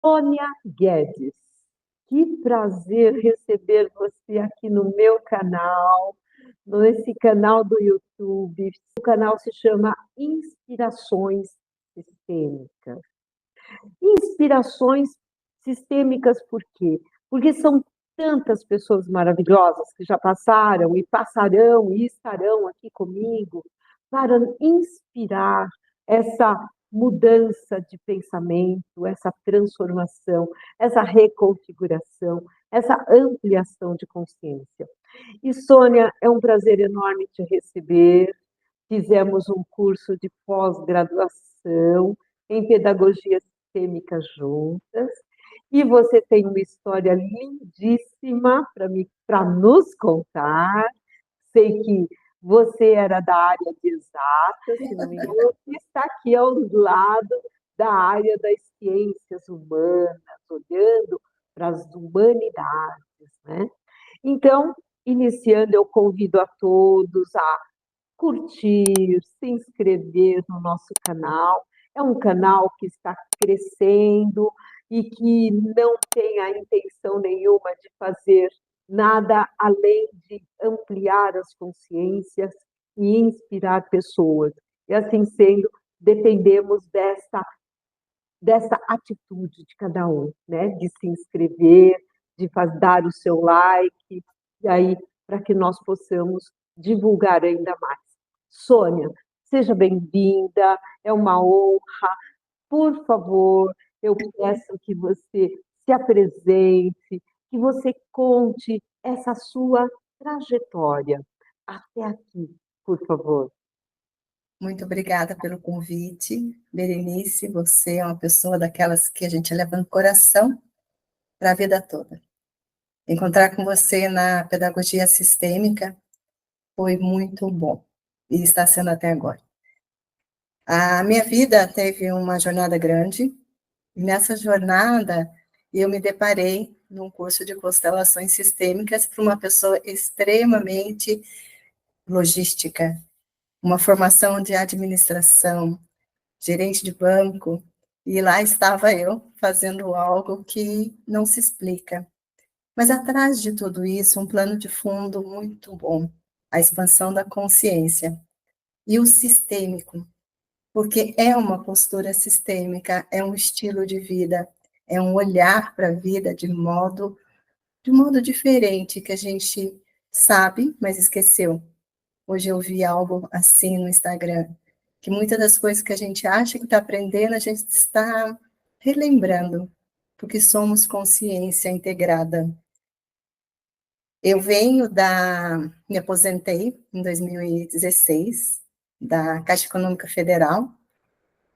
Sônia Guedes, que prazer receber você aqui no meu canal, nesse canal do YouTube. O canal se chama Inspirações Sistêmicas. Inspirações sistêmicas por quê? Porque são tantas pessoas maravilhosas que já passaram e passarão e estarão aqui comigo para inspirar essa mudança de pensamento, essa transformação, essa reconfiguração, essa ampliação de consciência. E, Sônia, é um prazer enorme te receber. Fizemos um curso de pós-graduação em pedagogia sistêmica juntas, e você tem uma história lindíssima para nos contar. Sei que você era da área de exatas, se não me engano, e está aqui ao lado da área das ciências humanas, olhando para as humanidades, né? Então, iniciando, eu convido a todos a curtir, se inscrever no nosso canal. É um canal que está crescendo e que não tem a intenção nenhuma de fazer nada além de ampliar as consciências e inspirar pessoas. E assim sendo, dependemos dessa atitude de cada um, né? De se inscrever, dar o seu like, e aí para que nós possamos divulgar ainda mais. Sônia, seja bem-vinda, é uma honra. Por favor, eu peço que você se apresente, que você conte essa sua trajetória até aqui, por favor. Muito obrigada pelo convite, Berenice. Você é uma pessoa daquelas que a gente leva no coração para a vida toda. Encontrar com você na pedagogia sistêmica foi muito bom e está sendo até agora. A minha vida teve uma jornada grande e nessa jornada eu me deparei num curso de constelações sistêmicas para uma pessoa extremamente logística, uma formação de administração, gerente de banco, e lá estava eu fazendo algo que não se explica. Mas atrás de tudo isso, um plano de fundo muito bom, a expansão da consciência e o sistêmico, porque é uma postura sistêmica, é um estilo de vida, é um olhar para a vida de modo diferente que a gente sabe, mas esqueceu. Hoje eu vi algo assim no Instagram, que muitas das coisas que a gente acha que está aprendendo, a gente está relembrando, porque somos consciência integrada. Me aposentei em 2016, da Caixa Econômica Federal.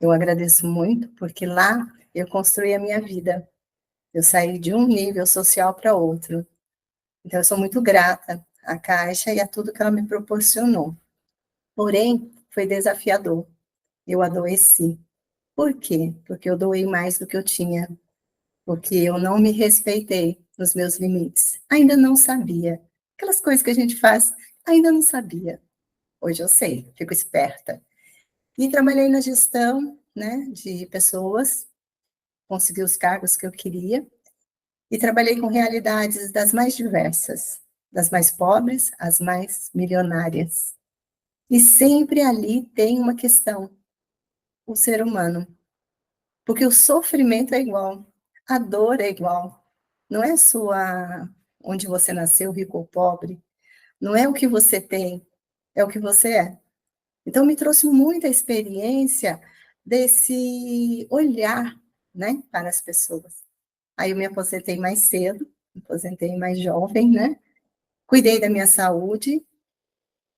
Eu agradeço muito, porque lá eu construí a minha vida. Eu saí de um nível social para outro. Então, eu sou muito grata à Caixa e a tudo que ela me proporcionou. Porém, foi desafiador. Eu adoeci. Por quê? Porque eu doei mais do que eu tinha. Porque eu não me respeitei nos meus limites. Ainda não sabia. Aquelas coisas que a gente faz, ainda não sabia. Hoje eu sei, fico esperta. E trabalhei na gestão, né, de pessoas, consegui os cargos que eu queria, e trabalhei com realidades das mais diversas, das mais pobres às mais milionárias. E sempre ali tem uma questão, o ser humano. Porque o sofrimento é igual, a dor é igual. Não é sua onde você nasceu, rico ou pobre. Não é o que você tem, é o que você é. Então, me trouxe muita experiência desse olhar, né, para as pessoas. Aí eu me aposentei mais cedo, me aposentei mais jovem, né? Cuidei da minha saúde,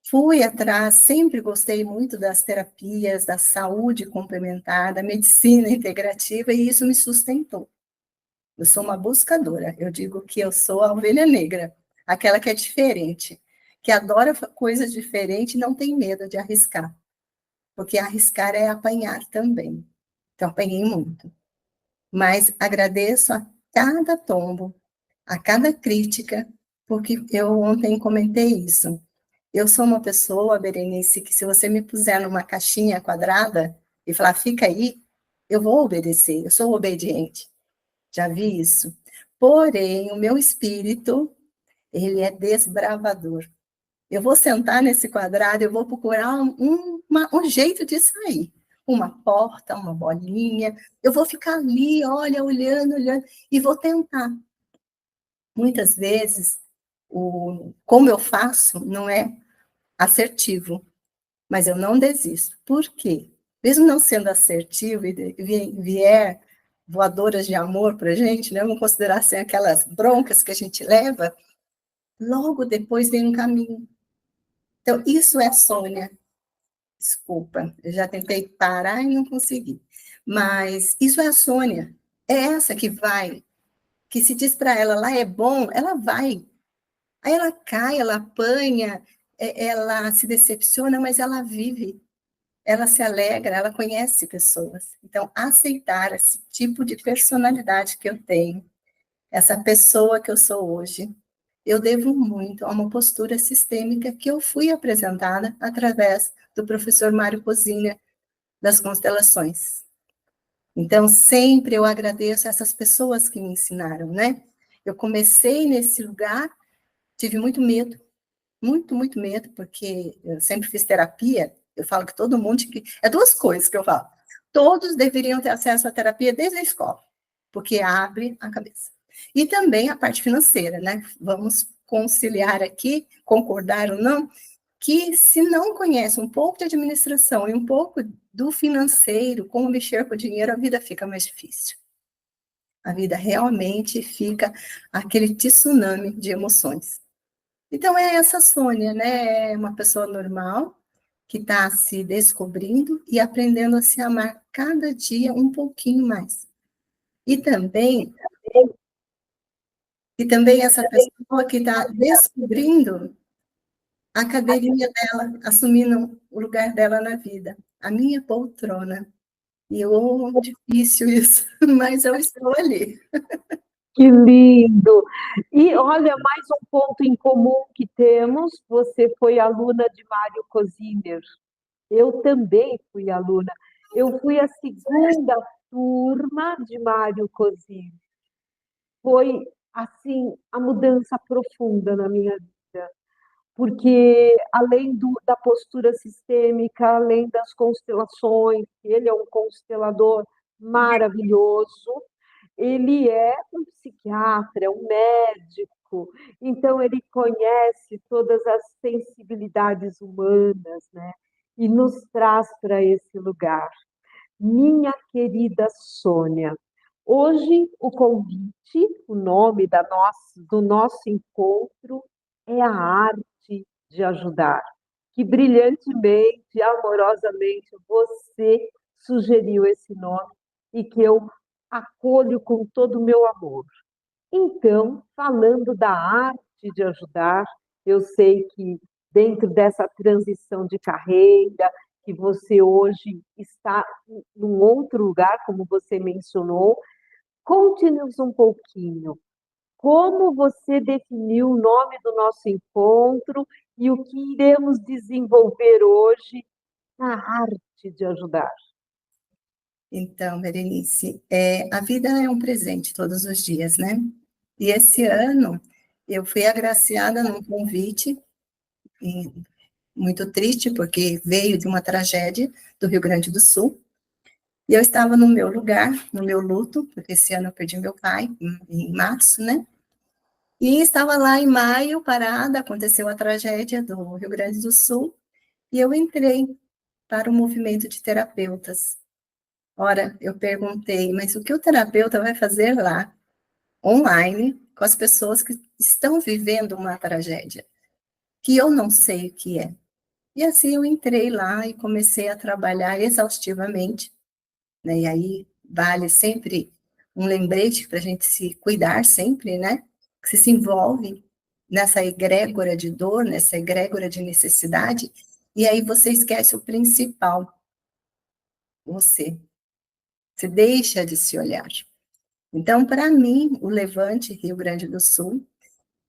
fui atrás, sempre gostei muito das terapias, da saúde complementar, da medicina integrativa, e isso me sustentou. Eu sou uma buscadora, eu digo que eu sou a ovelha negra, aquela que é diferente, que adora coisas diferentes e não tem medo de arriscar, porque arriscar é apanhar também. Então, apanhei muito. Mas agradeço a cada tombo, a cada crítica, porque eu ontem comentei isso. Eu sou uma pessoa, Berenice, que se você me puser numa caixinha quadrada e falar, fica aí, eu vou obedecer, eu sou obediente. Já vi isso. Porém, o meu espírito, ele é desbravador. Eu vou sentar nesse quadrado, eu vou procurar um jeito de sair. Uma porta, uma bolinha. Eu vou ficar ali, olha, olhando, olhando, e vou tentar. Muitas vezes, como eu faço não é assertivo, mas eu não desisto. Por quê? Mesmo não sendo assertivo e vier voadoras de amor para a gente, né? Vamos considerar assim, aquelas broncas que a gente leva, logo depois vem um caminho. Então, isso é Sônia. Desculpa, eu já tentei parar e não consegui. Mas isso é a Sônia. É essa que vai, que se diz para ela, lá é bom, ela vai. Aí ela cai, ela apanha, ela se decepciona, mas ela vive, ela se alegra, ela conhece pessoas. Então, aceitar esse tipo de personalidade que eu tenho, essa pessoa que eu sou hoje, eu devo muito a uma postura sistêmica que eu fui apresentada através do professor Mário Cozina, das constelações. Então, sempre eu agradeço essas pessoas que me ensinaram, né? Eu comecei nesse lugar, tive muito medo, muito medo, porque eu sempre fiz terapia, eu falo que todo mundo, é duas coisas que eu falo, todos deveriam ter acesso à terapia desde a escola, porque abre a cabeça. E também a parte financeira, né? Vamos conciliar aqui, concordar ou não, que se não conhece um pouco de administração e um pouco do financeiro, como mexer com o dinheiro, a vida fica mais difícil. A vida realmente fica aquele tsunami de emoções. Então, é essa Sônia, né? É uma pessoa normal, que está se descobrindo e aprendendo a se amar cada dia um pouquinho mais. E também, essa pessoa que está descobrindo a cadeirinha dela, assumindo o lugar dela na vida, a minha poltrona. E eu, difícil isso, mas eu estou ali. Que lindo! E olha, mais um ponto em comum que temos: você foi aluna de Mário Cosiner. Eu também fui aluna. Eu fui a segunda turma de Mário Cosiner. Foi, assim, a mudança profunda na minha vida, porque além da postura sistêmica, além das constelações, ele é um constelador maravilhoso, ele é um psiquiatra, é um médico, então ele conhece todas as sensibilidades humanas, né? E nos traz para esse lugar. Minha querida Sônia, hoje o convite, o nome do nosso encontro é a arte de ajudar, que brilhantemente, amorosamente você sugeriu esse nome e que eu acolho com todo o meu amor. Então, falando da arte de ajudar, eu sei que dentro dessa transição de carreira, que você hoje está num outro lugar, como você mencionou, conte-nos um pouquinho. Como você definiu o nome do nosso encontro e o que iremos desenvolver hoje na arte de ajudar? Então, Berenice, a vida é um presente todos os dias, né? E esse ano eu fui agraciada num convite, e muito triste, porque veio de uma tragédia do Rio Grande do Sul, e eu estava no meu lugar, no meu luto, porque esse ano eu perdi meu pai, em março, né? E estava lá em maio, parada, aconteceu a tragédia do Rio Grande do Sul, e eu entrei para o movimento de terapeutas. Ora, eu perguntei, mas o que o terapeuta vai fazer lá, online, com as pessoas que estão vivendo uma tragédia, que eu não sei o que é. E assim eu entrei lá e comecei a trabalhar exaustivamente, né? E aí vale sempre um lembrete para a gente se cuidar sempre, né? Que se envolve nessa egrégora de dor, nessa egrégora de necessidade, e aí você esquece o principal, você. Você deixa de se olhar. Então, para mim, o Levante Rio Grande do Sul,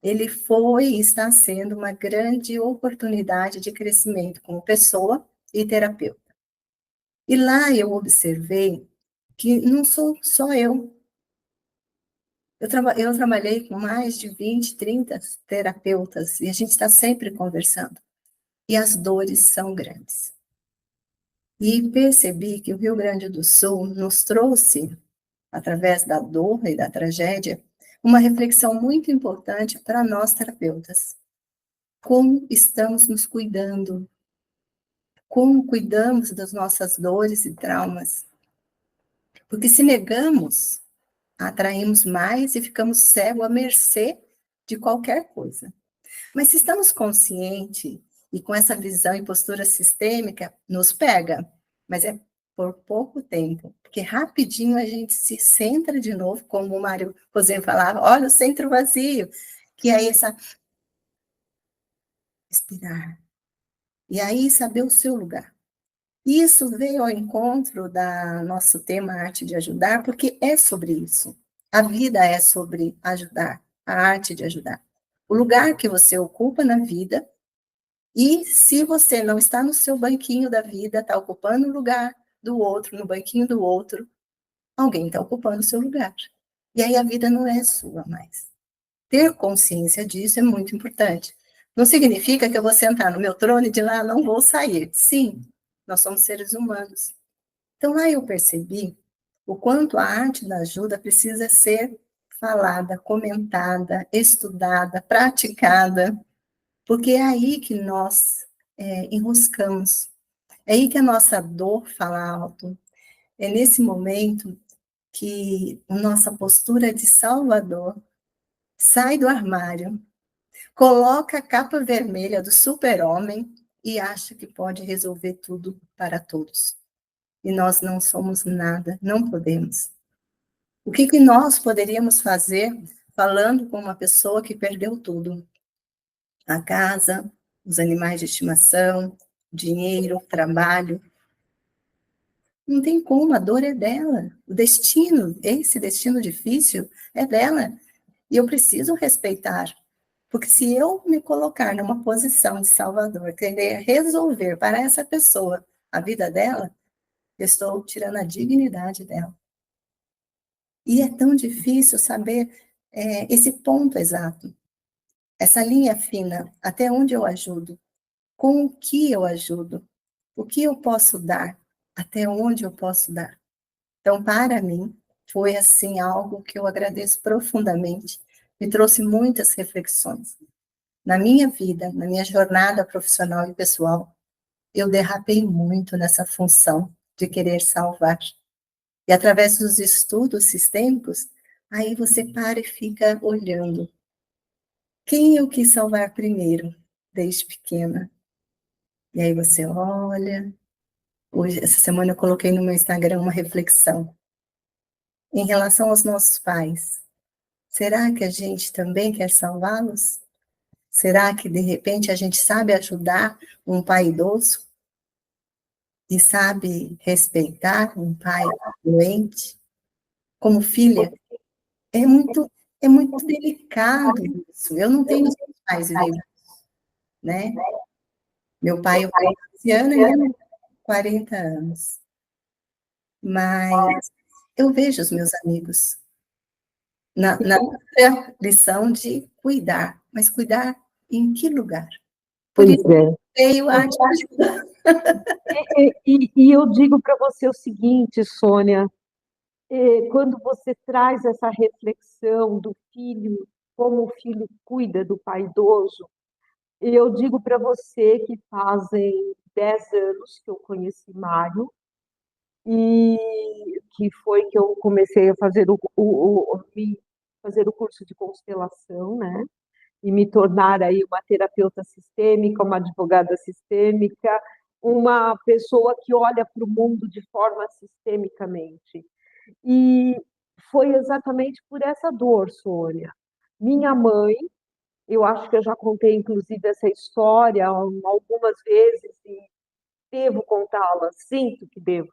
ele foi e está sendo uma grande oportunidade de crescimento como pessoa e terapeuta. E lá eu observei que não sou só eu, Eu trabalhei com mais de 20, 30 terapeutas e a gente está sempre conversando. E as dores são grandes. E percebi que o Rio Grande do Sul nos trouxe, através da dor e da tragédia, uma reflexão muito importante para nós terapeutas. Como estamos nos cuidando? Como cuidamos das nossas dores e traumas? Porque se negamos, atraímos mais e ficamos cegos à mercê de qualquer coisa. Mas se estamos conscientes e com essa visão e postura sistêmica, nos pega, mas é por pouco tempo, porque rapidinho a gente se centra de novo, como o Mário Rosé falava, olha o centro vazio, que é essa respirar, e aí saber o seu lugar. Isso veio ao encontro da nosso tema Arte de Ajudar, porque é sobre isso. A vida é sobre ajudar, a arte de ajudar. O lugar que você ocupa na vida, e se você não está no seu banquinho da vida, está ocupando o lugar do outro, no banquinho do outro, alguém está ocupando o seu lugar. E aí a vida não é sua mais. Ter consciência disso é muito importante. Não significa que eu vou sentar no meu trono e de lá não vou sair. Sim, nós somos seres humanos. Então lá eu percebi o quanto a arte da ajuda precisa ser falada, comentada, estudada, praticada, porque é aí que nós enroscamos, é aí que a nossa dor fala alto, é nesse momento que a nossa postura de salvador sai do armário, coloca a capa vermelha do super-homem e acha que pode resolver tudo para todos. E nós não somos nada, não podemos. O que, que nós poderíamos fazer falando com uma pessoa que perdeu tudo? A casa, os animais de estimação, dinheiro, trabalho. Não tem como, a dor é dela. O destino, esse destino difícil, é dela. E eu preciso respeitar. Porque se eu me colocar numa posição de salvador, querer resolver para essa pessoa a vida dela, eu estou tirando a dignidade dela. E é tão difícil saber esse ponto exato, essa linha fina, até onde eu ajudo, com o que eu ajudo, o que eu posso dar, até onde eu posso dar. Então, para mim, foi assim algo que eu agradeço profundamente, me trouxe muitas reflexões. Na minha vida, na minha jornada profissional e pessoal, eu derrapei muito nessa função de querer salvar. E através dos estudos sistêmicos, aí você para e fica olhando. Quem eu quis salvar primeiro, desde pequena? E aí você olha. Hoje, essa semana eu coloquei no meu Instagram uma reflexão. Em relação aos nossos pais, será que a gente também quer salvá-los? Será que, de repente, a gente sabe ajudar um pai idoso? E sabe respeitar um pai doente? Como filha, é muito delicado isso. Eu não tenho pais vivos, né? Meu pai é ano e minha mãe 40 anos. Mas eu vejo os meus amigos na lição de cuidar. Mas cuidar em que lugar? Por Pois isso é. veio a arte de ajudar. E eu digo para você o seguinte, Sônia, quando você traz essa reflexão do filho, como o filho cuida do pai idoso, eu digo para você que fazem 10 anos que eu conheci Mário, e que foi que eu comecei a fazer fazer o curso de constelação, né? E me tornar aí uma terapeuta sistêmica, uma advogada sistêmica, uma pessoa que olha para o mundo de forma sistemicamente. E foi exatamente por essa dor, Sônia. Minha mãe, eu acho que eu já contei, inclusive, essa história algumas vezes e devo contá-la, sinto que devo.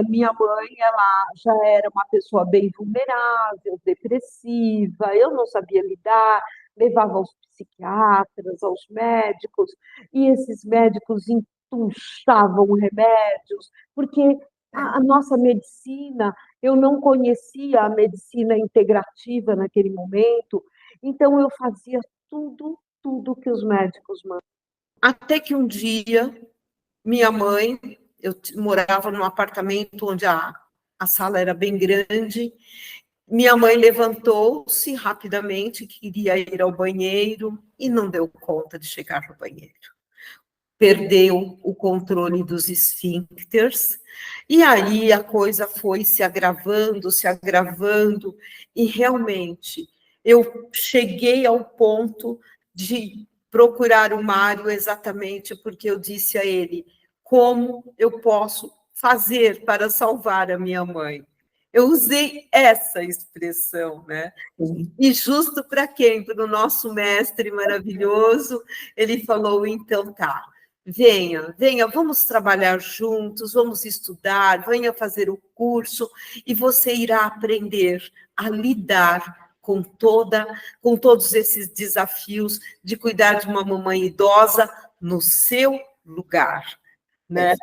Minha mãe, ela já era uma pessoa bem vulnerável, depressiva, eu não sabia lidar, levava aos psiquiatras, aos médicos, e esses médicos entuchavam remédios, porque a nossa medicina, eu não conhecia a medicina integrativa naquele momento, então eu fazia tudo que os médicos mandam. Até que um dia, minha mãe, eu morava num apartamento onde a sala era bem grande, minha mãe levantou-se rapidamente, queria ir ao banheiro e não deu conta de chegar no banheiro. Perdeu o controle dos esfíncteres, e aí a coisa foi se agravando, e realmente eu cheguei ao ponto de procurar o Mário exatamente porque eu disse a ele: como eu posso fazer para salvar a minha mãe? Eu usei essa expressão, né? E justo para quem? Para o nosso mestre maravilhoso, ele falou, então tá, venha, vamos trabalhar juntos, vamos estudar, venha fazer o curso, e você irá aprender a lidar com todos esses desafios de cuidar de uma mamãe idosa no seu lugar, né?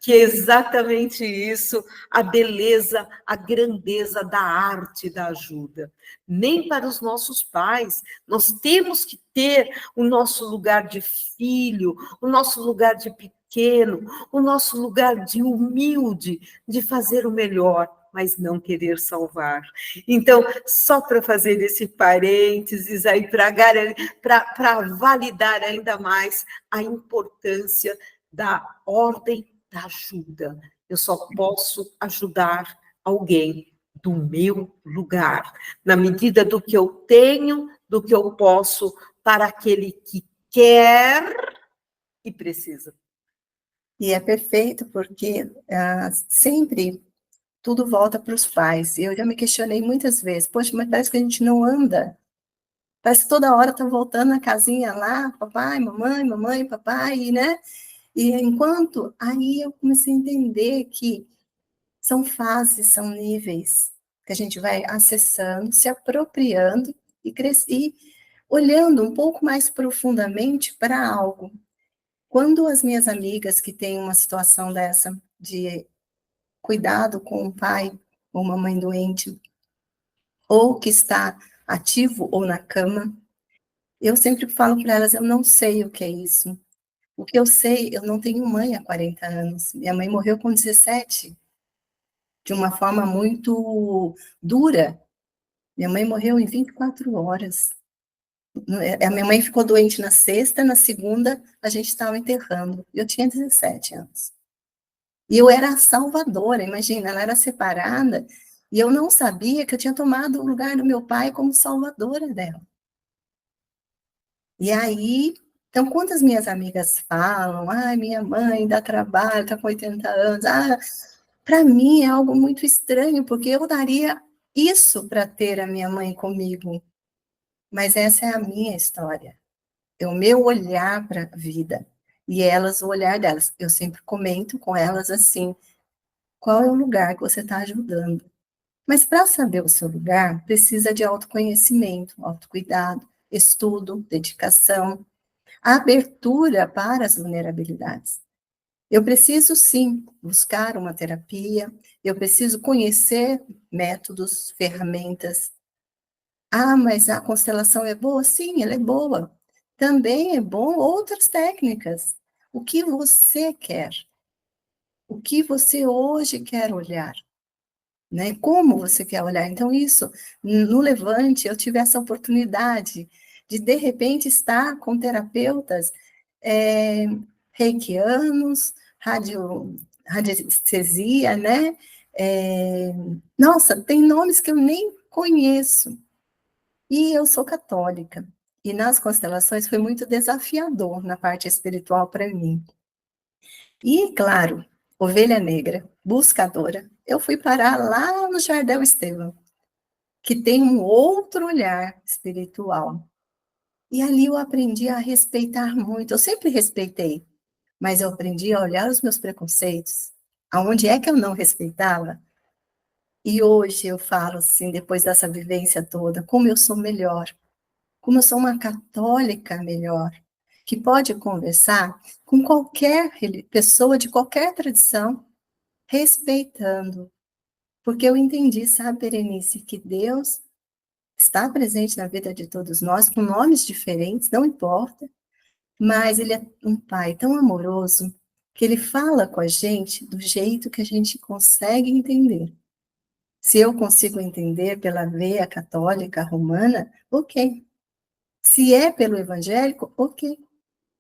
Que é exatamente isso, a beleza, a grandeza da arte da ajuda. Nem para os nossos pais, nós temos que ter o nosso lugar de filho, o nosso lugar de pequeno, o nosso lugar de humilde, de fazer o melhor, mas não querer salvar. Então, só para fazer esse parênteses aí, para validar ainda mais a importância da ordem da ajuda. Eu só posso ajudar alguém do meu lugar, na medida do que eu tenho, do que eu posso, para aquele que quer e precisa. E é perfeito, porque sempre tudo volta para os pais. Eu já me questionei muitas vezes, poxa, mas parece que a gente não anda. Parece que toda hora está voltando na casinha lá, papai, mamãe, papai, né? E enquanto, aí eu comecei a entender que são fases, são níveis que a gente vai acessando, se apropriando e olhando um pouco mais profundamente para algo. Quando as minhas amigas que têm uma situação dessa de cuidado com um pai ou uma mãe doente, ou que está ativo ou na cama, eu sempre falo para elas, eu não sei o que é isso. O que eu sei, eu não tenho mãe há 40 anos. Minha mãe morreu com 17, de uma forma muito dura. Minha mãe morreu em 24 horas. A minha mãe ficou doente na sexta, na segunda a gente estava enterrando. Eu tinha 17 anos. E eu era a salvadora, imagina, ela era separada, e eu não sabia que eu tinha tomado o lugar do meu pai como salvadora dela. E aí, então, quantas minhas amigas falam, minha mãe dá trabalho, está com 80 anos, para mim é algo muito estranho, porque eu daria isso para ter a minha mãe comigo, mas essa é a minha história, é o meu olhar para a vida, e elas, o olhar delas. Eu sempre comento com elas assim, qual é o lugar que você está ajudando? Mas para saber o seu lugar, precisa de autoconhecimento, autocuidado, estudo, dedicação, abertura para as vulnerabilidades. Eu preciso, sim, buscar uma terapia, eu preciso conhecer métodos, ferramentas. Mas a constelação é boa? Sim, ela é boa. Também é bom outras técnicas. O que você quer? O que você hoje quer olhar? Né? Como você quer olhar? Então, isso, no Levante, eu tive essa oportunidade de repente, estar com terapeutas reikianos, radiestesia, né? Nossa, tem nomes que eu nem conheço. E eu sou católica. E nas constelações foi muito desafiador na parte espiritual para mim. E, claro, ovelha negra, buscadora, eu fui parar lá no Jardel Estevão, que tem um outro olhar espiritual. E ali eu aprendi a respeitar muito. Eu sempre respeitei, mas eu aprendi a olhar os meus preconceitos. Aonde é que eu não respeitava? E hoje eu falo assim, depois dessa vivência toda, como eu sou melhor, como eu sou uma católica melhor, que pode conversar com qualquer pessoa de qualquer tradição, respeitando. Porque eu entendi, sabe, Berenice, que Deus está presente na vida de todos nós, com nomes diferentes, não importa, mas Ele é um Pai tão amoroso que Ele fala com a gente do jeito que a gente consegue entender. Se eu consigo entender pela veia católica romana, ok. Se é pelo evangélico, ok.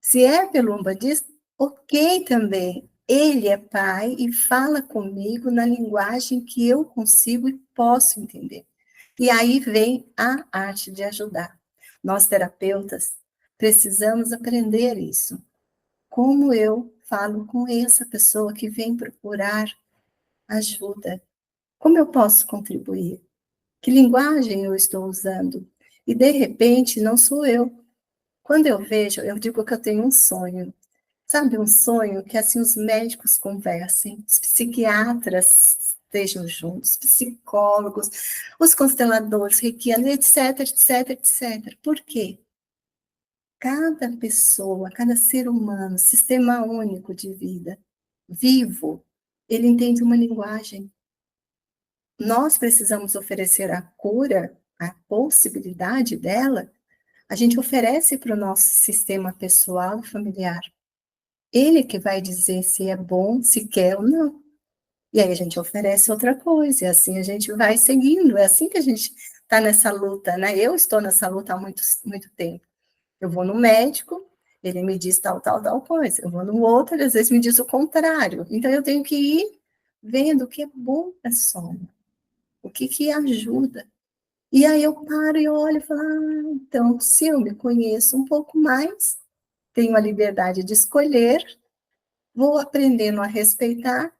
Se é pelo umbandista, ok também. Ele é pai e fala comigo na linguagem que eu consigo e posso entender. E aí vem a arte de ajudar. Nós, terapeutas, precisamos aprender isso. Como eu falo com essa pessoa que vem procurar ajuda? Como eu posso contribuir? Que linguagem eu estou usando? E, de repente, não sou eu. Quando eu vejo, eu digo que eu tenho um sonho. Sabe, um sonho que, assim, os médicos conversem, os psiquiatras estejam juntos, psicólogos, os consteladores, reikianos, etc, etc, etc. Por quê? Cada pessoa, cada ser humano, sistema único de vida, vivo, ele entende uma linguagem. Nós precisamos oferecer a cura, a possibilidade dela, a gente oferece para o nosso sistema pessoal e familiar. Ele que vai dizer se é bom, se quer ou não. E aí a gente oferece outra coisa, e assim a gente vai seguindo. É assim que a gente está nessa luta, né? Eu estou nessa luta há muito, muito tempo. Eu vou no médico, ele me diz tal, tal, tal coisa. Eu vou no outro, ele às vezes me diz o contrário. Então eu tenho que ir vendo o que é bom para a sono, o que ajuda. E aí eu paro e olho e falo, então, se eu me conheço um pouco mais, tenho a liberdade de escolher, vou aprendendo a respeitar,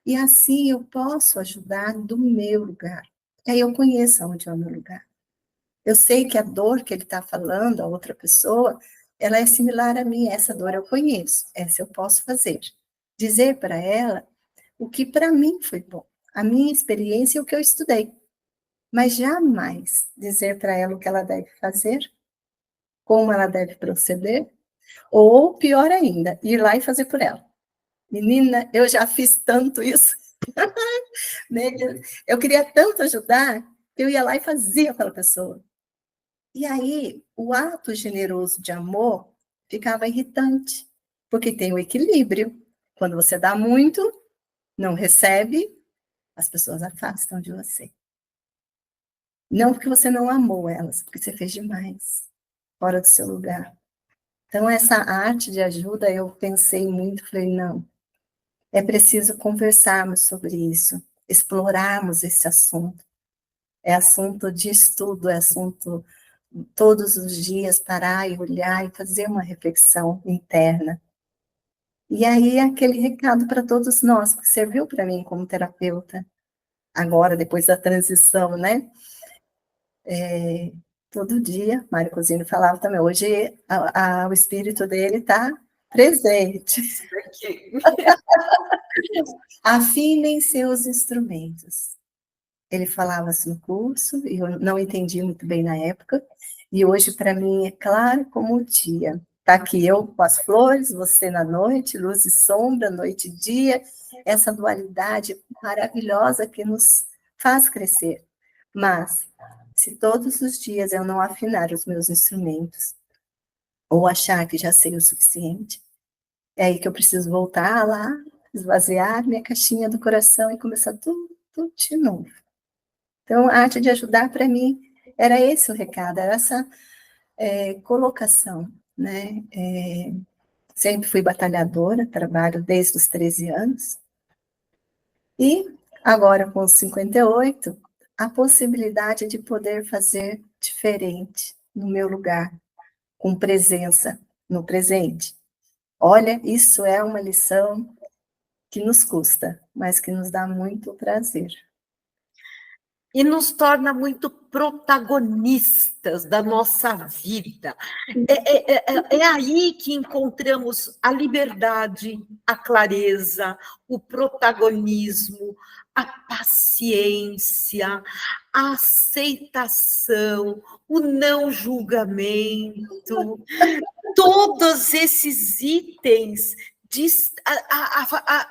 e assim eu posso ajudar do meu lugar. Aí eu conheço onde é o meu lugar. Eu sei que a dor que ele está falando, a outra pessoa, ela é similar a mim, essa dor eu conheço, essa eu posso fazer. Dizer para ela o que para mim foi bom, a minha experiência e o que eu estudei. Mas jamais dizer para ela o que ela deve fazer, como ela deve proceder, ou pior ainda, ir lá e fazer por ela. Menina, eu já fiz tanto isso. Né? Eu queria tanto ajudar, que eu ia lá e fazia pela pessoa. E aí, o ato generoso de amor ficava irritante, porque tem o equilíbrio. Quando você dá muito, não recebe, as pessoas afastam de você. Não porque você não amou elas, porque você fez demais, fora do seu lugar. Então, essa arte de ajuda, eu pensei muito, falei, não, é preciso conversarmos sobre isso, explorarmos esse assunto. É assunto de estudo, é assunto todos os dias parar e olhar e fazer uma reflexão interna. E aí, aquele recado para todos nós, que serviu para mim como terapeuta, agora, depois da transição, né? Todo dia, Mário Cozino falava também, hoje o espírito dele está presente. Afinem seus instrumentos. Ele falava assim no curso, e eu não entendi muito bem na época, e hoje para mim é claro como o dia. Está aqui eu com as flores, você na noite, luz e sombra, noite e dia, essa dualidade maravilhosa que nos faz crescer. Mas, se todos os dias eu não afinar os meus instrumentos, ou achar que já sei o suficiente, é aí que eu preciso voltar lá, esvaziar minha caixinha do coração e começar tudo de novo. Então, a arte de ajudar, para mim, era esse o recado, era essa colocação, né? Sempre fui batalhadora, trabalho desde os 13 anos, e agora, com os 58, a possibilidade de poder fazer diferente no meu lugar, com presença no presente. Olha, isso é uma lição que nos custa, mas que nos dá muito prazer. E nos torna muito protagonistas da nossa vida. É aí que encontramos a liberdade, a clareza, o protagonismo, a paciência, a aceitação, o não julgamento, todos esses itens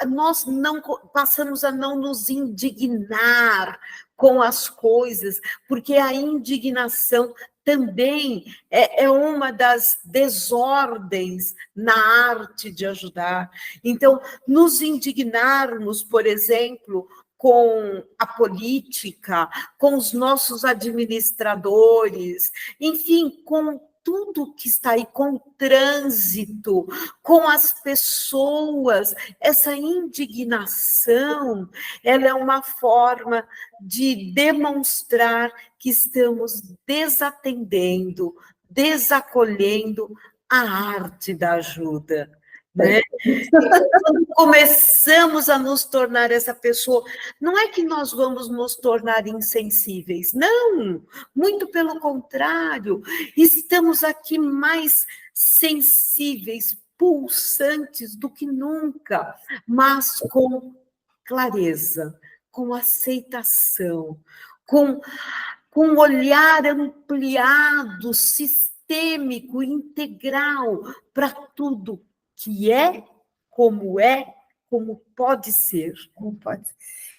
nós não passamos a não nos indignar com as coisas, porque a indignação também é uma das desordens na arte de ajudar. Então, nos indignarmos, por exemplo, com a política, com os nossos administradores, enfim, com tudo que está aí, com o trânsito, com as pessoas, essa indignação, ela é uma forma de demonstrar que estamos desatendendo, desacolhendo a arte da ajuda, né? Quando começamos a nos tornar essa pessoa, não é que nós vamos nos tornar insensíveis, não, muito pelo contrário, estamos aqui mais sensíveis, pulsantes do que nunca, mas com clareza, com aceitação, com um olhar ampliado, sistêmico, integral para tudo que é, como pode ser. Como pode ser.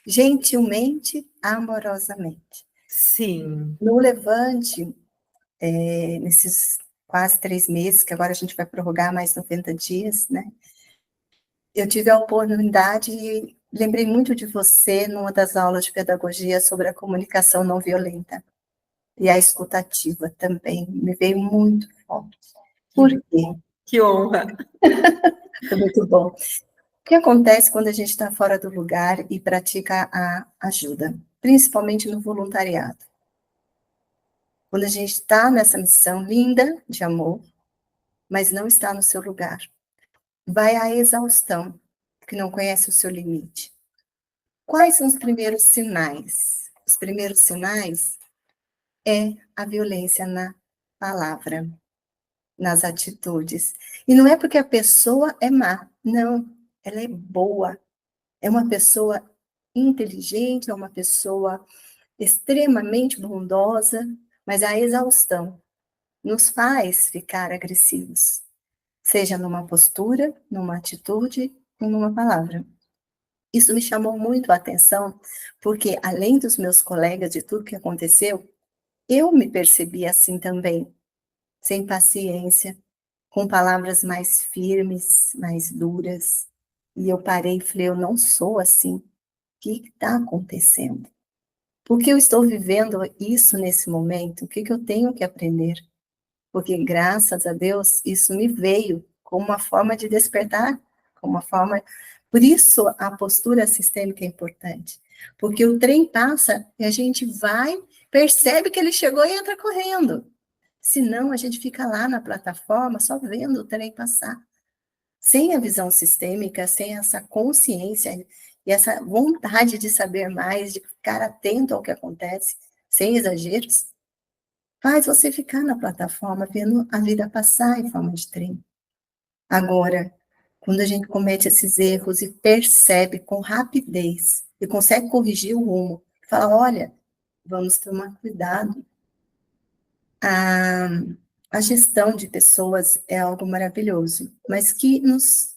Gentilmente, amorosamente. Sim. No Levante, nesses quase 3 meses, que agora a gente vai prorrogar mais 90 dias, né? Eu tive a oportunidade e lembrei muito de você numa das aulas de pedagogia sobre a comunicação não violenta. E a escutativa também me veio muito forte. Por quê? Que honra! Foi muito bom. O que acontece quando a gente está fora do lugar e pratica a ajuda? Principalmente no voluntariado. Quando a gente está nessa missão linda de amor, mas não está no seu lugar. Vai à exaustão, que não conhece o seu limite. Quais são os primeiros sinais? Os primeiros sinais é a violência na palavra, nas atitudes. E não é porque a pessoa é má, não, ela é boa. É uma pessoa inteligente, é uma pessoa extremamente bondosa, mas a exaustão nos faz ficar agressivos, seja numa postura, numa atitude ou numa palavra. Isso me chamou muito a atenção, porque além dos meus colegas, de tudo que aconteceu, eu me percebi assim também, sem paciência, com palavras mais firmes, mais duras. E eu parei e falei, eu não sou assim. O que está acontecendo? Por que eu estou vivendo isso nesse momento? O que eu tenho que aprender? Porque, graças a Deus, isso me veio como uma forma de despertar, como uma forma... Por isso, a postura sistêmica é importante. Porque o trem passa e a gente vai, percebe que ele chegou e entra correndo. Senão, a gente fica lá na plataforma só vendo o trem passar. Sem a visão sistêmica, sem essa consciência e essa vontade de saber mais, de ficar atento ao que acontece, sem exageros, faz você ficar na plataforma vendo a vida passar em forma de trem. Agora, quando a gente comete esses erros e percebe com rapidez e consegue corrigir o rumo, fala, olha, vamos tomar cuidado. A gestão de pessoas é algo maravilhoso, mas que nos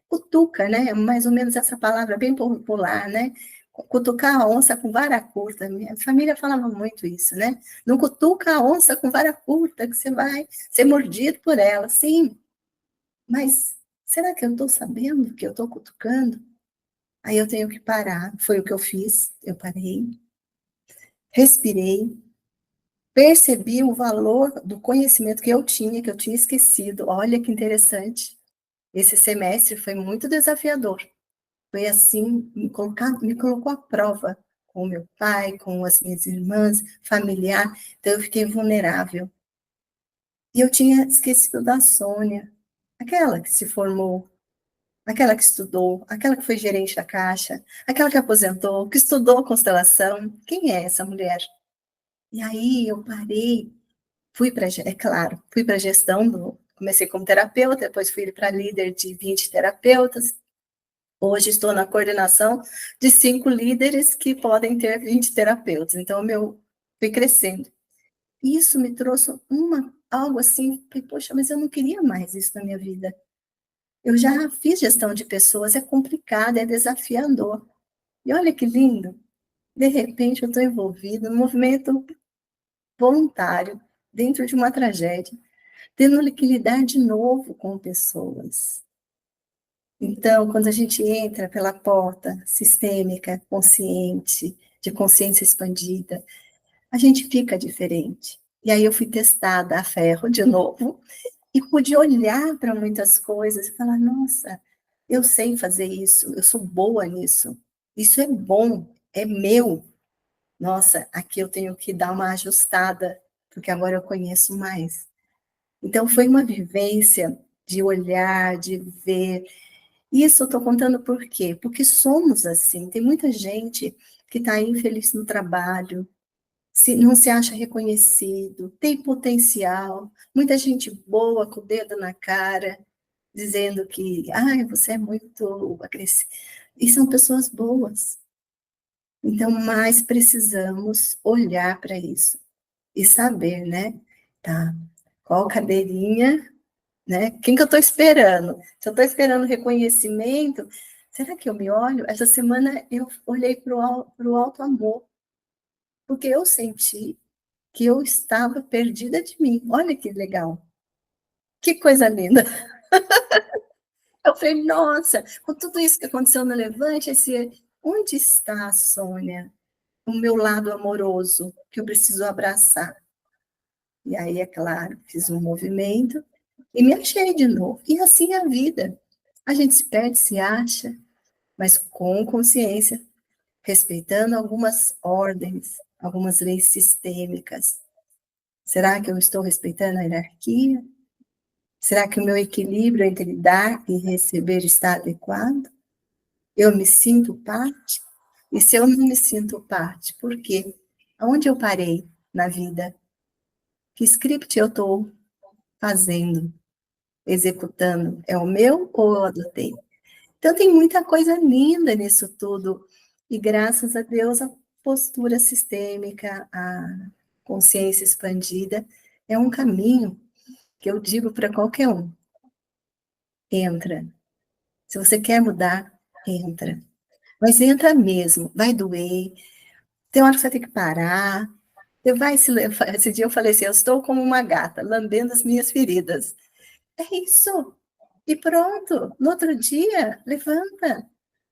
cutuca, né? Mais ou menos essa palavra bem popular, né? Cutucar a onça com vara curta. Minha família falava muito isso, né? Não cutuca a onça com vara curta, que você vai ser mordido por ela. Sim, mas será que eu estou sabendo que eu estou cutucando? Aí eu tenho que parar. Foi o que eu fiz. Eu parei, respirei, percebi o valor do conhecimento que eu tinha esquecido. Olha que interessante. Esse semestre foi muito desafiador. Foi assim, me colocou à prova com o meu pai, com as minhas irmãs, familiar. Então, eu fiquei vulnerável. E eu tinha esquecido da Sônia, aquela que se formou, aquela que estudou, aquela que foi gerente da Caixa, aquela que aposentou, que estudou constelação. Quem é essa mulher? E aí eu parei, fui para a gestão comecei como terapeuta, depois fui para líder de 20 terapeutas. Hoje estou na coordenação de 5 líderes que podem ter 20 terapeutas. Então, fui crescendo. Isso me trouxe algo assim, poxa, mas eu não queria mais isso na minha vida. Eu já fiz gestão de pessoas, é complicado, é desafiador. E olha que lindo, de repente eu estou envolvida num movimento voluntário, dentro de uma tragédia, tendo que lidar de novo com pessoas. Então, quando a gente entra pela porta sistêmica, consciente, de consciência expandida, a gente fica diferente. E aí eu fui testada a ferro de novo e pude olhar para muitas coisas e falar, nossa, eu sei fazer isso, eu sou boa nisso, isso é bom, é meu. Nossa, aqui eu tenho que dar uma ajustada, porque agora eu conheço mais. Então, foi uma vivência de olhar, de ver. Isso eu estou contando por quê? Porque somos assim. Tem muita gente que está infeliz no trabalho, não se acha reconhecido, tem potencial, muita gente boa com o dedo na cara, dizendo que, você é muito agressivo. E são pessoas boas. Então, mais precisamos olhar para isso e saber, né? Tá, qual cadeirinha, né? Quem que eu estou esperando? Se eu estou esperando reconhecimento, será que eu me olho? Essa semana eu olhei para o alto amor, porque eu senti que eu estava perdida de mim. Olha que legal. Que coisa linda. Eu falei, nossa, com tudo isso que aconteceu no Levante, onde está a Sônia? O meu lado amoroso, que eu preciso abraçar. E aí, é claro, fiz um movimento e me achei de novo. E assim é a vida. A gente se perde, se acha, mas com consciência, respeitando algumas ordens, algumas leis sistêmicas. Será que eu estou respeitando a hierarquia? Será que o meu equilíbrio entre dar e receber está adequado? Eu me sinto parte? E se eu não me sinto parte, por quê? Aonde eu parei na vida? Que script eu estou fazendo, executando? É o meu ou eu adotei? Então, tem muita coisa linda nisso tudo. E, graças a Deus, a postura sistêmica, a consciência expandida, é um caminho que eu digo para qualquer um. Entra. Se você quer mudar, entra. Mas entra mesmo, vai doer. Tem hora que você vai ter que parar. Esse dia eu falei assim, eu estou como uma gata, lambendo as minhas feridas. É isso. E pronto. No outro dia, levanta.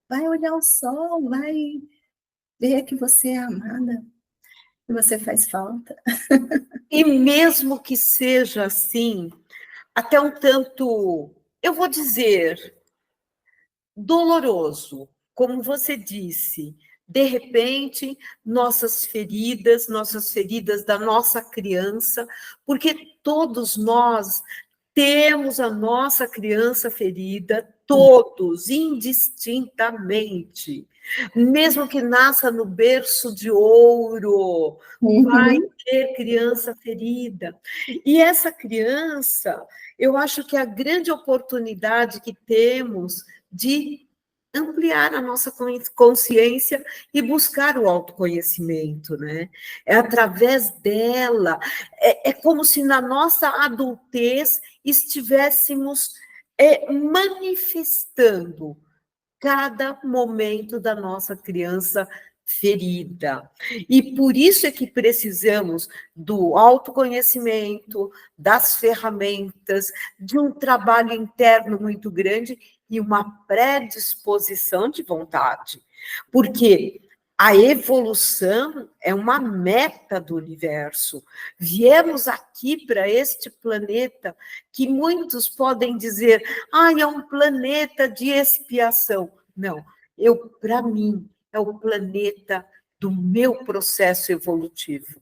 Vai olhar o sol, vai ver que você é amada, que você faz falta. E mesmo que seja assim, até um tanto, eu vou dizer, doloroso, como você disse, de repente, nossas feridas da nossa criança, porque todos nós temos a nossa criança ferida, todos, indistintamente. Mesmo que nasça no berço de ouro, vai ter criança ferida. E essa criança, eu acho que a grande oportunidade que temos de ampliar a nossa consciência e buscar o autoconhecimento, né? É através dela, é como se na nossa adultez estivéssemos manifestando cada momento da nossa criança ferida. E por isso é que precisamos do autoconhecimento, das ferramentas, de um trabalho interno muito grande e uma predisposição de vontade. Porque a evolução é uma meta do universo. Viemos aqui para este planeta que muitos podem dizer, é um planeta de expiação. Não, para mim, é o planeta do meu processo evolutivo,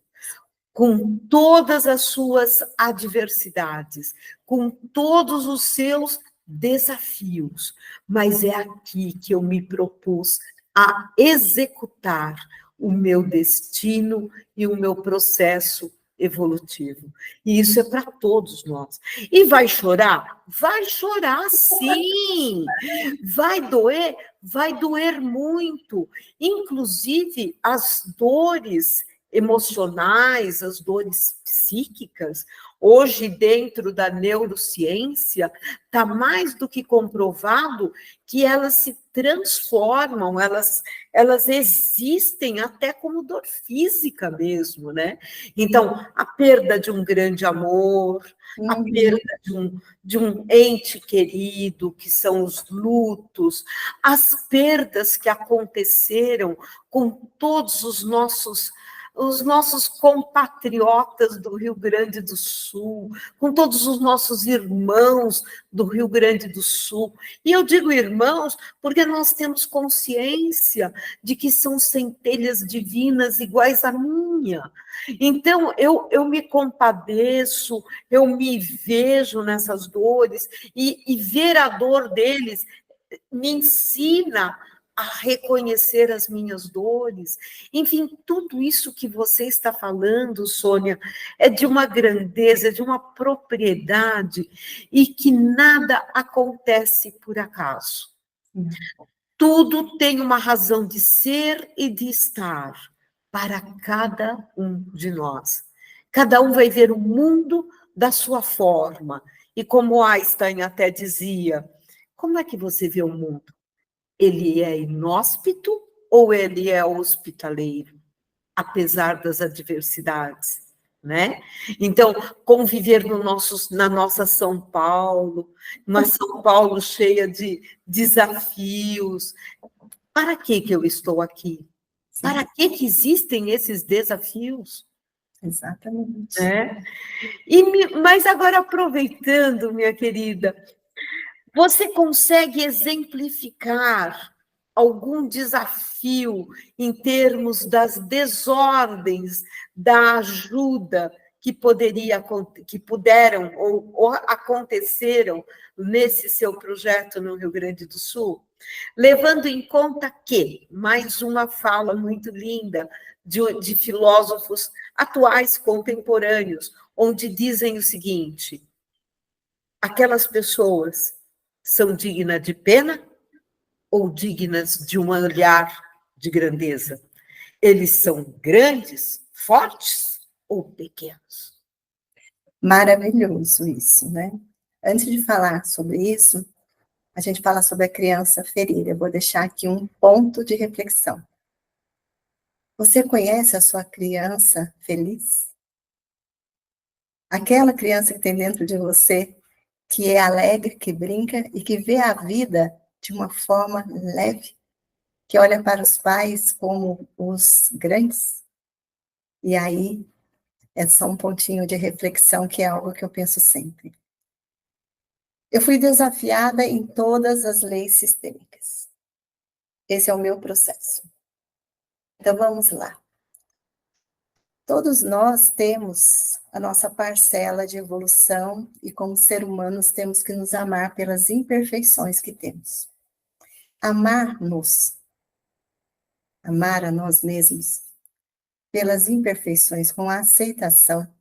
com todas as suas adversidades, com todos os seus desafios, mas é aqui que eu me propus a executar o meu destino e o meu processo evolutivo. E isso é para todos nós. E vai chorar? Vai chorar, sim! Vai doer muito. Inclusive, as dores emocionais, as dores psíquicas, hoje, dentro da neurociência, está mais do que comprovado que elas se transformam, elas existem até como dor física mesmo, né? Então, a perda de um grande amor, a perda de um ente querido, que são os lutos, as perdas que aconteceram com todos os nossos compatriotas do Rio Grande do Sul, com todos os nossos irmãos do Rio Grande do Sul. E eu digo irmãos porque nós temos consciência de que são centelhas divinas iguais à minha. Então, eu me compadeço, eu me vejo nessas dores, e ver a dor deles me ensina a reconhecer as minhas dores. Enfim, tudo isso que você está falando, Sônia, é de uma grandeza, é de uma propriedade, e que nada acontece por acaso. Tudo tem uma razão de ser e de estar para cada um de nós. Cada um vai ver o mundo da sua forma. E como Einstein até dizia, como é que você vê o mundo? Ele é inóspito ou ele é hospitaleiro, apesar das adversidades, né? Então, conviver na nossa São Paulo, uma São Paulo cheia de desafios. Para que eu estou aqui? Sim. Para que existem esses desafios? Exatamente. Mas agora, aproveitando, minha querida, você consegue exemplificar algum desafio em termos das desordens da ajuda que puderam ou aconteceram nesse seu projeto no Rio Grande do Sul? Levando em conta que, mais uma fala muito linda de filósofos atuais, contemporâneos, onde dizem o seguinte: aquelas pessoas são dignas de pena ou dignas de um olhar de grandeza? Eles são grandes, fortes ou pequenos? Maravilhoso isso, né? Antes de falar sobre isso, a gente fala sobre a criança ferida. Eu vou deixar aqui um ponto de reflexão. Você conhece a sua criança feliz? Aquela criança que tem dentro de você, que é alegre, que brinca e que vê a vida de uma forma leve, que olha para os pais como os grandes. E aí, é só um pontinho de reflexão, que é algo que eu penso sempre. Eu fui desafiada em todas as leis sistêmicas. Esse é o meu processo. Então, vamos lá. Todos nós temos a nossa parcela de evolução e, como ser humanos, temos que nos amar pelas imperfeições que temos. Amar-nos, amar a nós mesmos, pelas imperfeições, com a aceitação,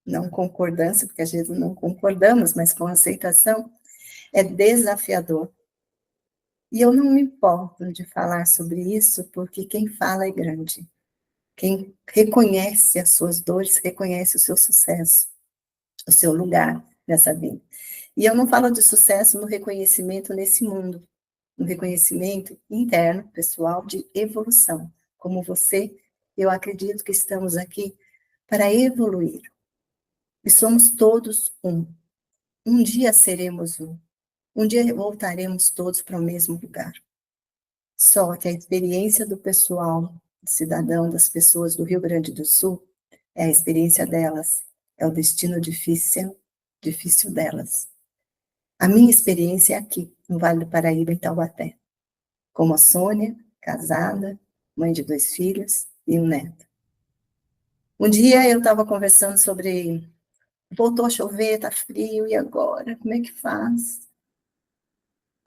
não concordância, porque às vezes não concordamos, mas com aceitação, é desafiador. E eu não me importo de falar sobre isso, porque quem fala é grande. Quem reconhece as suas dores, reconhece o seu sucesso, o seu lugar nessa vida. E eu não falo de sucesso no reconhecimento nesse mundo, no reconhecimento interno, pessoal, de evolução. Como você, eu acredito que estamos aqui para evoluir. E somos todos um. Um dia seremos um. Um dia voltaremos todos para o mesmo lugar. Só que a experiência do pessoal, do cidadão, das pessoas do Rio Grande do Sul, é a experiência delas, é o destino difícil delas. A minha experiência é aqui, no Vale do Paraíba, em Taubaté. Como a Sônia, casada, mãe de 2 filhos e um neto. Um dia eu estava conversando sobre, voltou a chover, tá frio, e agora? Como é que faz?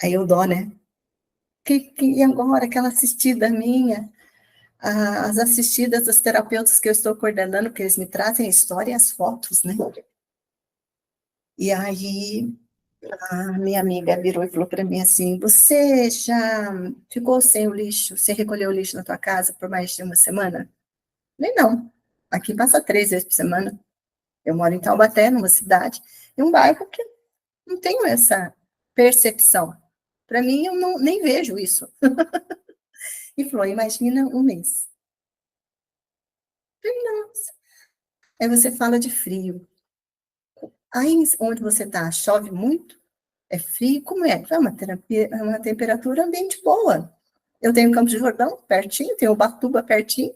Aí eu dou, né? E agora, aquela assistida minha, as assistidas dos terapeutas que eu estou coordenando, que eles me trazem a história e as fotos, né? E aí, a minha amiga virou e falou para mim assim: você já ficou sem o lixo, você recolheu o lixo na tua casa por mais de uma semana? Nem não. Aqui passa 3 vezes por semana. Eu moro em Taubaté, numa cidade, em um bairro que não tenho essa percepção. Para mim, eu nem vejo isso. E falou, imagina um mês. Falei, nossa. Aí você fala de frio. Aí onde você está, chove muito? É frio? Como é? É uma temperatura ambiente boa. Eu tenho Campos de Jordão pertinho, tenho Ubatuba pertinho,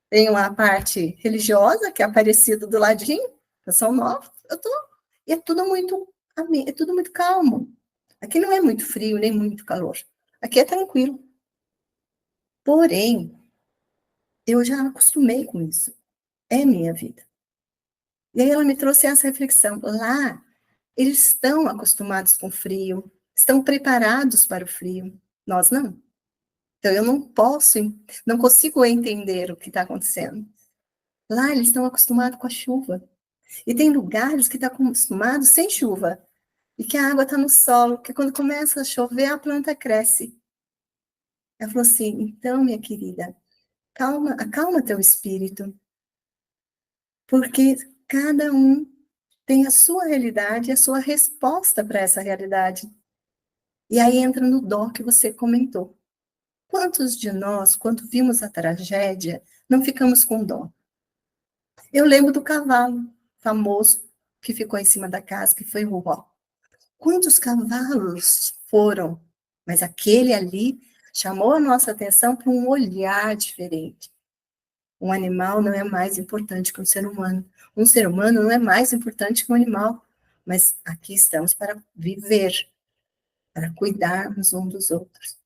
tenho a parte religiosa, que é Aparecida do ladinho, São Nova. E é tudo muito calmo. Aqui não é muito frio, nem muito calor. Aqui é tranquilo. Porém, eu já acostumei com isso. É minha vida. E aí ela me trouxe essa reflexão. Lá, eles estão acostumados com frio, estão preparados para o frio. Nós não. Então, eu não consigo entender o que está acontecendo. Lá, eles estão acostumados com a chuva. E tem lugares que estão acostumados sem chuva. E que a água está no solo, que quando começa a chover, a planta cresce. Ela falou assim, então, minha querida, acalma teu espírito, porque cada um tem a sua realidade e a sua resposta para essa realidade. E aí entra no dó que você comentou. Quantos de nós, quando vimos a tragédia, não ficamos com dó? Eu lembro do cavalo famoso que ficou em cima da casa, que foi o Uó. Quantos cavalos foram? Mas aquele ali chamou a nossa atenção para um olhar diferente. Um animal não é mais importante que um ser humano. Um ser humano não é mais importante que um animal. Mas aqui estamos para viver, para cuidarmos uns dos outros.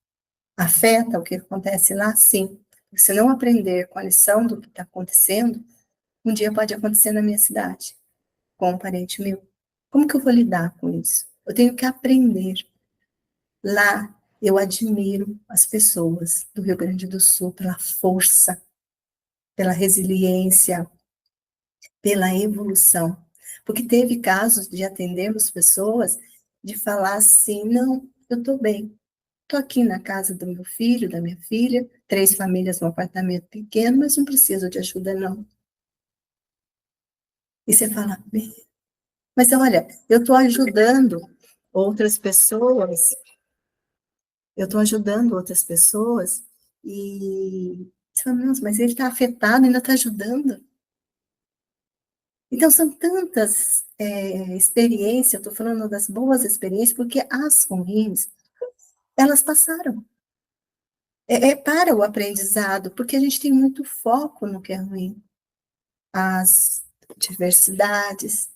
Afeta o que acontece lá? Sim. Se não aprender com a lição do que está acontecendo, um dia pode acontecer na minha cidade, com um parente meu. Como que eu vou lidar com isso? Eu tenho que aprender. Lá, eu admiro as pessoas do Rio Grande do Sul pela força, pela resiliência, pela evolução. Porque teve casos de atendermos pessoas de falar assim, não, eu estou bem. Estou aqui na casa do meu filho, da minha filha, 3 famílias num apartamento pequeno, mas não preciso de ajuda, não. E você fala, bem, mas olha, eu estou ajudando outras pessoas, e você fala, nossa, mas ele está afetado, ainda está ajudando. Então, são tantas experiências, eu estou falando das boas experiências, porque as ruins, elas passaram. É para o aprendizado, porque a gente tem muito foco no que é ruim. As diversidades,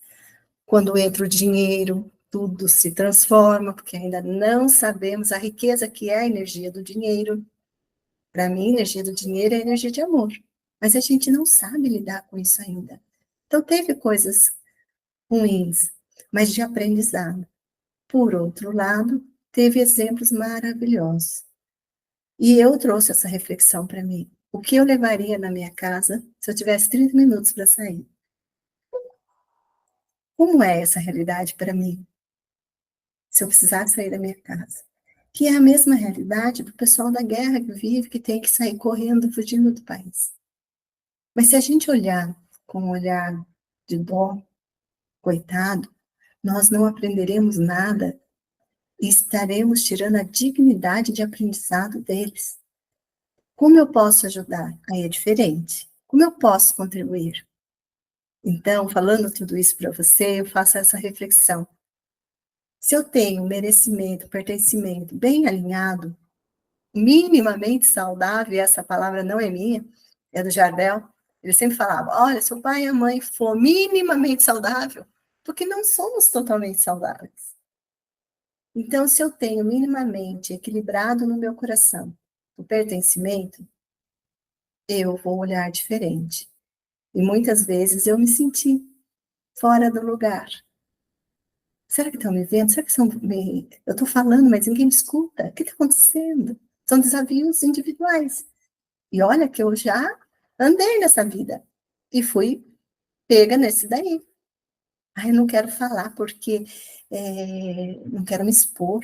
quando entra o dinheiro, tudo se transforma, porque ainda não sabemos a riqueza que é a energia do dinheiro. Para mim, a energia do dinheiro é a energia de amor, mas a gente não sabe lidar com isso ainda. Então, teve coisas ruins, mas de aprendizado. Por outro lado, teve exemplos maravilhosos. E eu trouxe essa reflexão para mim. O que eu levaria na minha casa se eu tivesse 30 minutos para sair? Como é essa realidade para mim, se eu precisar sair da minha casa? Que é a mesma realidade do pessoal da guerra que vive, que tem que sair correndo, fugindo do país. Mas se a gente olhar com um olhar de dó, coitado, nós não aprenderemos nada e estaremos tirando a dignidade de aprendizado deles. Como eu posso ajudar? Aí é diferente. Como eu posso contribuir? Então, falando tudo isso para você, eu faço essa reflexão. Se eu tenho merecimento, pertencimento bem alinhado, minimamente saudável, e essa palavra não é minha, é do Jardel, ele sempre falava, olha, se o pai e a mãe for minimamente saudável, porque não somos totalmente saudáveis. Então, se eu tenho minimamente equilibrado no meu coração o pertencimento, eu vou olhar diferente. E muitas vezes eu me senti fora do lugar. Será que estão me vendo? Será que eu estou falando, mas ninguém me escuta? O que está acontecendo? São desafios individuais. E olha que eu já andei nessa vida e fui pega nesse daí. Ai, eu não quero falar porque não quero me expor.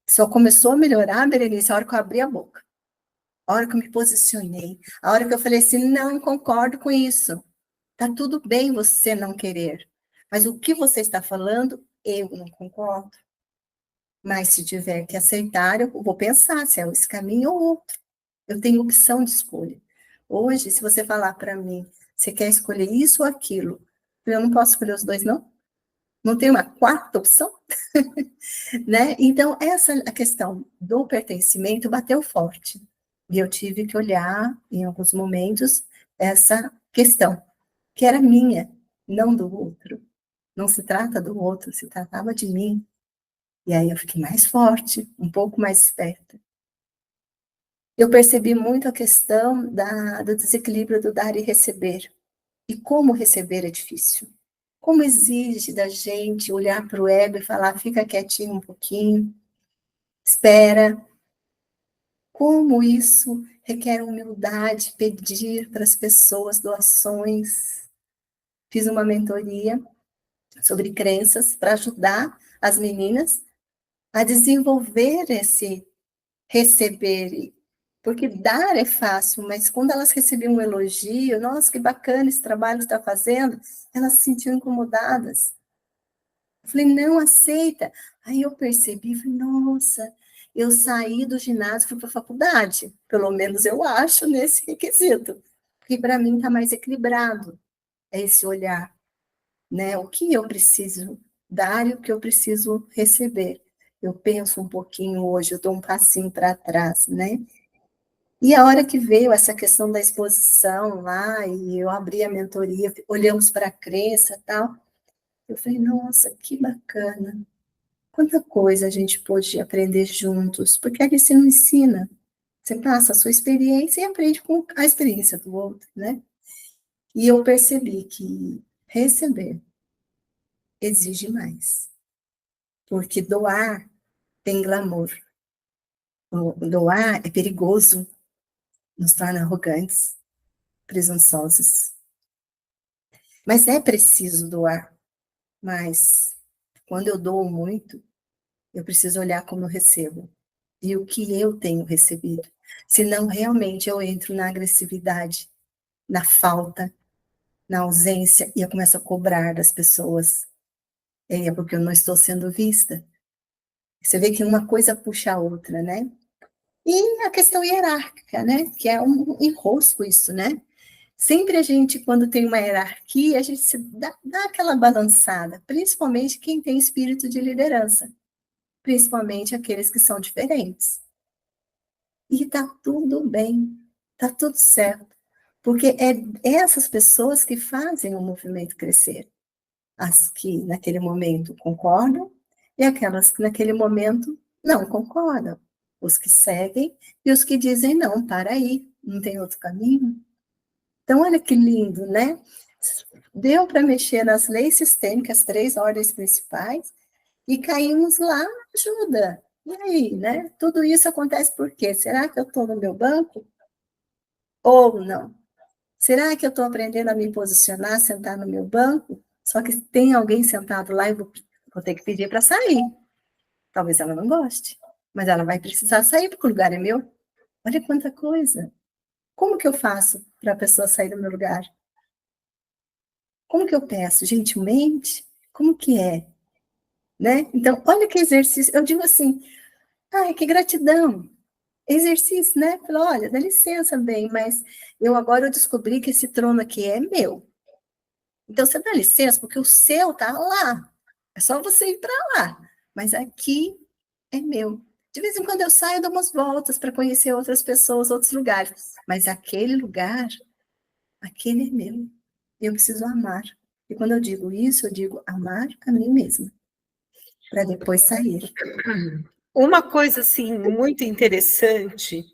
Só começou a melhorar, Berenice, a hora que eu abri a boca. a hora que eu me posicionei, a hora que eu falei assim, não concordo com isso. Tá tudo bem você não querer, mas o que você está falando, eu não concordo. Mas se tiver que aceitar, eu vou pensar se é esse caminho ou outro. Eu tenho opção de escolha. Hoje, se você falar para mim, você quer escolher isso ou aquilo, eu não posso escolher os dois, não? Não tem uma quarta opção? Né? Então, essa a questão do pertencimento bateu forte. E eu tive que olhar, em alguns momentos, essa questão, que era minha, não do outro. Não se trata do outro, se tratava de mim. E aí eu fiquei mais forte, um pouco mais esperta. Eu percebi muito a questão do desequilíbrio do dar e receber. E como receber é difícil. Como exige da gente olhar para o ego e falar, fica quietinho um pouquinho, espera. Como isso requer humildade, pedir para as pessoas doações. Fiz uma mentoria sobre crenças para ajudar as meninas a desenvolver esse receber. Porque dar é fácil, mas quando elas recebiam um elogio, nossa, que bacana esse trabalho que está fazendo, elas se sentiam incomodadas. Eu falei, não aceita. Aí eu percebi, falei, nossa, eu saí do ginásio, fui para a faculdade. Pelo menos eu acho nesse requisito. Porque para mim está mais equilibrado esse olhar, né? O que eu preciso dar e o que eu preciso receber. Eu penso um pouquinho hoje, eu dou um passinho para trás, né? E a hora que veio essa questão da exposição lá, e eu abri a mentoria, olhamos para a crença e tal, eu falei, nossa, que bacana. Quanta coisa a gente pôde aprender juntos, porque ali você não ensina. Você passa a sua experiência e aprende com a experiência do outro, né? E eu percebi que receber exige mais, porque doar tem glamour. Doar é perigoso, nos torna arrogantes, presunçosos. Mas é preciso doar. Mas quando eu dou muito, eu preciso olhar como eu recebo e o que eu tenho recebido. Senão, realmente, eu entro na agressividade, na falta, na ausência, e eu começo a cobrar das pessoas. É porque eu não estou sendo vista. Você vê que uma coisa puxa a outra, né? E a questão hierárquica, né? Que é um enrosco isso, né? Sempre a gente, quando tem uma hierarquia, a gente se dá aquela balançada, principalmente quem tem espírito de liderança, principalmente aqueles que são diferentes. E tá tudo bem, tá tudo certo, porque é essas pessoas que fazem o movimento crescer. As que naquele momento concordam e aquelas que naquele momento não concordam. Os que seguem e os que dizem não, para aí, não tem outro caminho. Então, olha que lindo, né? Deu para mexer nas leis sistêmicas, 3 ordens principais, e caímos lá na ajuda. E aí, né? Tudo isso acontece por quê? Será que eu estou no meu banco? Ou não? Será que eu estou aprendendo a me posicionar, sentar no meu banco? Só que tem alguém sentado lá e vou ter que pedir para sair. Talvez ela não goste, mas ela vai precisar sair porque o lugar é meu. Olha quanta coisa. Como que eu faço para a pessoa sair do meu lugar? Como que eu peço? Gentilmente? Como que é? Né? Então, olha que exercício. Eu digo assim, ai, que gratidão. Exercício, né? Falei, olha, dá licença, bem, mas eu descobri que esse trono aqui é meu. Então, você dá licença, porque o seu tá lá. É só você ir para lá. Mas aqui é meu. De vez em quando eu saio, dou umas voltas para conhecer outras pessoas, outros lugares. Mas aquele lugar, aquele é meu. Eu preciso amar. E quando eu digo isso, eu digo amar a mim mesma, para depois sair. Uma coisa, assim, muito interessante,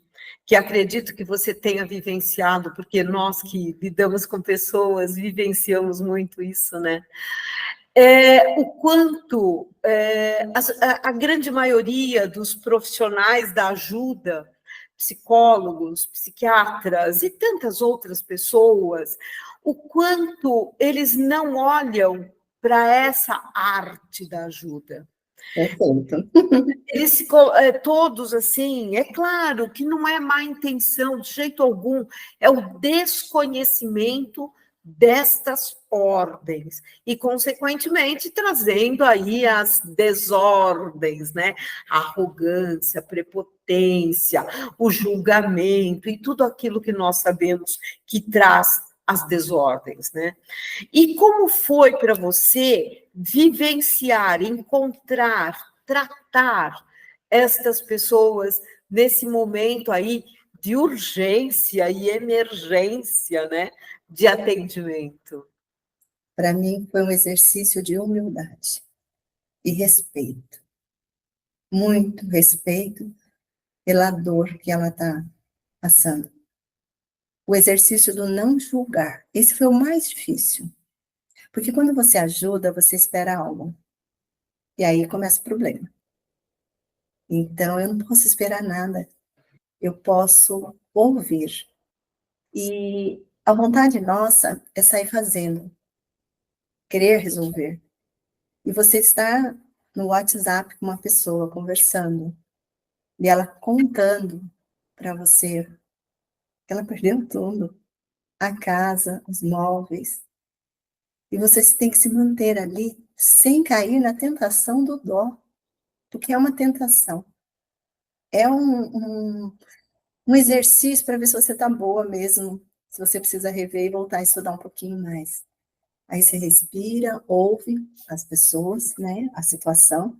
que acredito que você tenha vivenciado, porque nós que lidamos com pessoas vivenciamos muito isso, né? O quanto a grande maioria dos profissionais da ajuda, psicólogos, psiquiatras e tantas outras pessoas, o quanto eles não olham para essa arte da ajuda. Perfeito. Todos, assim, é claro que não é má intenção, de jeito algum, é o desconhecimento destas ordens, e, consequentemente, trazendo aí as desordens, né? A arrogância, a prepotência, o julgamento, e tudo aquilo que nós sabemos que traz as desordens, né? E como foi para você vivenciar, encontrar, tratar estas pessoas nesse momento aí de urgência e emergência, né, de atendimento? Para mim, foi um exercício de humildade e respeito. Muito respeito pela dor que ela está passando. O exercício do não julgar. Esse foi o mais difícil. Porque quando você ajuda, você espera algo. E aí começa o problema. Então, eu não posso esperar nada. Eu posso ouvir. E a vontade nossa é sair fazendo, querer resolver. E você está no WhatsApp com uma pessoa conversando, e ela contando para você que ela perdeu tudo, a casa, os móveis, e você tem que se manter ali sem cair na tentação do dó, porque é uma tentação. É um exercício para ver se você está boa mesmo, se você precisa rever e voltar a estudar um pouquinho mais. Aí você respira, ouve as pessoas, né, a situação.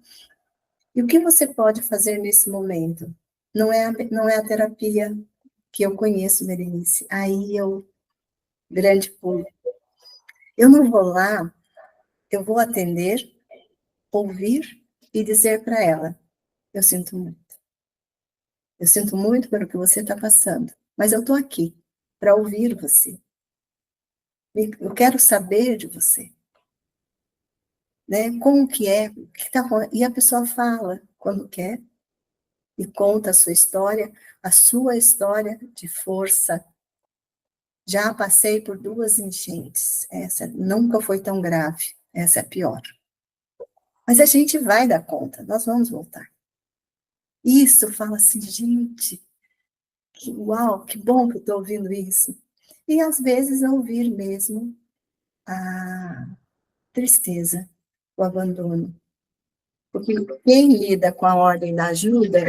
E o que você pode fazer nesse momento? Não é a terapia que eu conheço, Berenice. Aí eu, grande pulo. Eu não vou lá, eu vou atender, ouvir e dizer para ela, eu sinto muito. Eu sinto muito pelo que você está passando, mas eu estou aqui para ouvir você. Eu quero saber de você. Né? Como que é? O que tá rolando? E a pessoa fala quando quer e conta a sua história de força. Já passei por 2 enchentes. Essa nunca foi tão grave. Essa é a pior. Mas a gente vai dar conta, nós vamos voltar. Isso fala assim, gente, que uau, que bom que eu estou ouvindo isso. E às vezes ouvir mesmo a tristeza, o abandono. Porque quem lida com a ordem da ajuda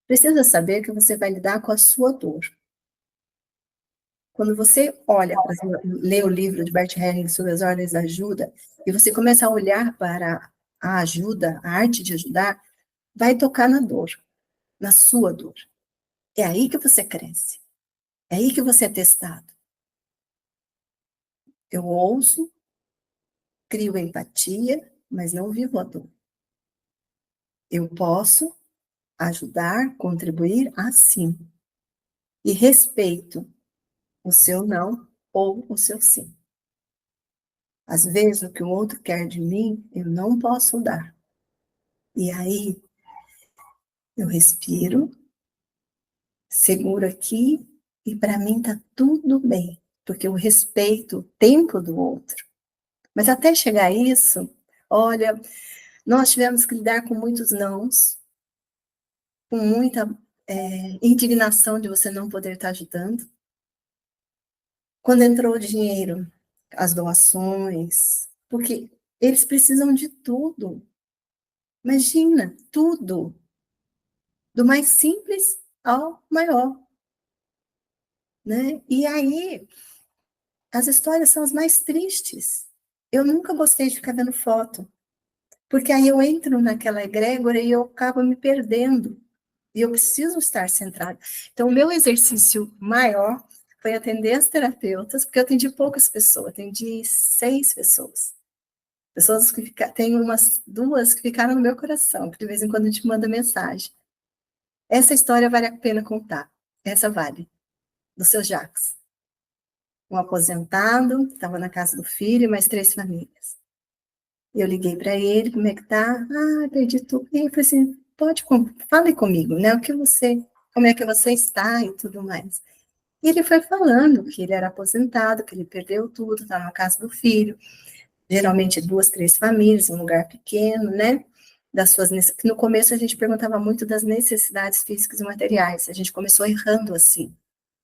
precisa saber que você vai lidar com a sua dor. Quando você olha, lê o livro de Bert Helling sobre as ordens da ajuda, e você começa a olhar para a ajuda, a arte de ajudar, vai tocar na dor, na sua dor. É aí que você cresce. É aí que você é testado. Eu ouço, crio empatia, mas não vivo a dor. Eu posso ajudar, contribuir assim. E respeito o seu não ou o seu sim. Às vezes, o que o outro quer de mim, eu não posso dar. E aí, eu respiro, seguro aqui, e para mim tá tudo bem, porque eu respeito o tempo do outro. Mas até chegar a isso, olha, nós tivemos que lidar com muitos nãos, com muita indignação de você não poder estar ajudando. Quando entrou o dinheiro, as doações, porque eles precisam de tudo. Imagina, tudo. Do mais simples ao maior. Né? E aí, as histórias são as mais tristes. Eu nunca gostei de ficar vendo foto, porque aí eu entro naquela egrégora e eu acabo me perdendo. E eu preciso estar centrada. Então, o meu exercício maior foi atender as terapeutas, porque eu atendi poucas pessoas, atendi 6 pessoas. Pessoas que tem umas 2 que ficaram no meu coração, que de vez em quando a gente manda mensagem. Essa história vale a pena contar. Essa vale. Do seu Jacques. Um aposentado, estava na casa do filho e mais 3 famílias. Eu liguei para ele, como é que tá? Ah, perdi tudo. E ele falou assim, fale comigo, né? Como é que você está e tudo mais. E ele foi falando que ele era aposentado, que ele perdeu tudo, estava na casa do filho. geralmente 2, 3 famílias, um lugar pequeno, né? No começo a gente perguntava muito das necessidades físicas e materiais, a gente começou errando assim,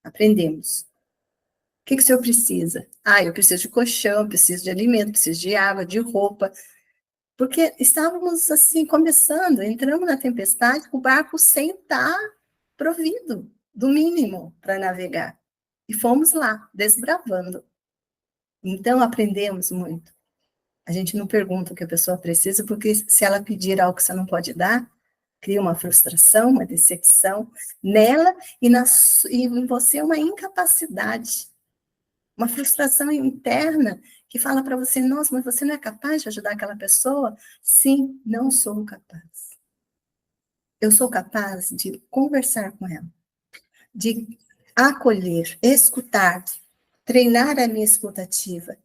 aprendemos. O que o senhor precisa? Ah, eu preciso de colchão, preciso de alimento, preciso de água, de roupa, porque estávamos assim, começando, entramos na tempestade, o barco sem estar provido do mínimo para navegar, e fomos lá, desbravando. Então, aprendemos muito. A gente não pergunta o que a pessoa precisa, porque se ela pedir algo que você não pode dar, cria uma frustração, uma decepção nela e em você uma incapacidade, uma frustração interna que fala para você, nossa, mas você não é capaz de ajudar aquela pessoa? Sim, não sou capaz. Eu sou capaz de conversar com ela, de acolher, escutar, treinar a minha escutativa,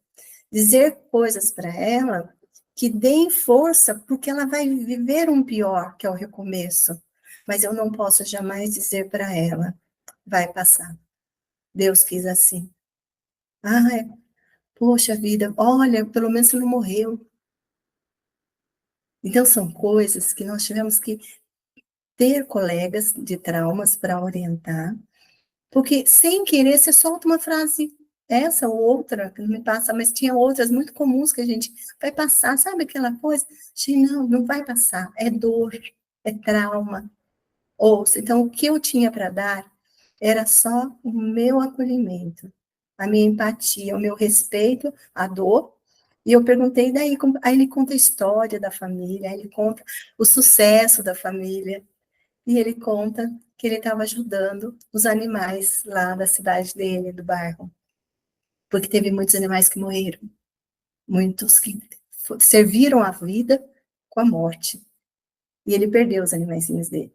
dizer coisas para ela que deem força, porque ela vai viver um pior, que é o recomeço. Mas eu não posso jamais dizer para ela, vai passar. Deus quis assim. Ai, poxa vida, olha, pelo menos você não morreu. Então, são coisas que nós tivemos que ter colegas de traumas para orientar, porque sem querer você solta uma frase, essa ou outra, que não me passa, mas tinha outras muito comuns que a gente vai passar, sabe aquela coisa? Gente, não, não vai passar, é dor, é trauma. Ouça, então o que eu tinha para dar era só o meu acolhimento, a minha empatia, o meu respeito à dor. E eu perguntei, daí, aí ele conta a história da família, aí ele conta o sucesso da família, e ele conta que ele estava ajudando os animais lá da cidade dele, do bairro, porque teve muitos animais que morreram, muitos que serviram a vida com a morte, e ele perdeu os animaizinhos dele.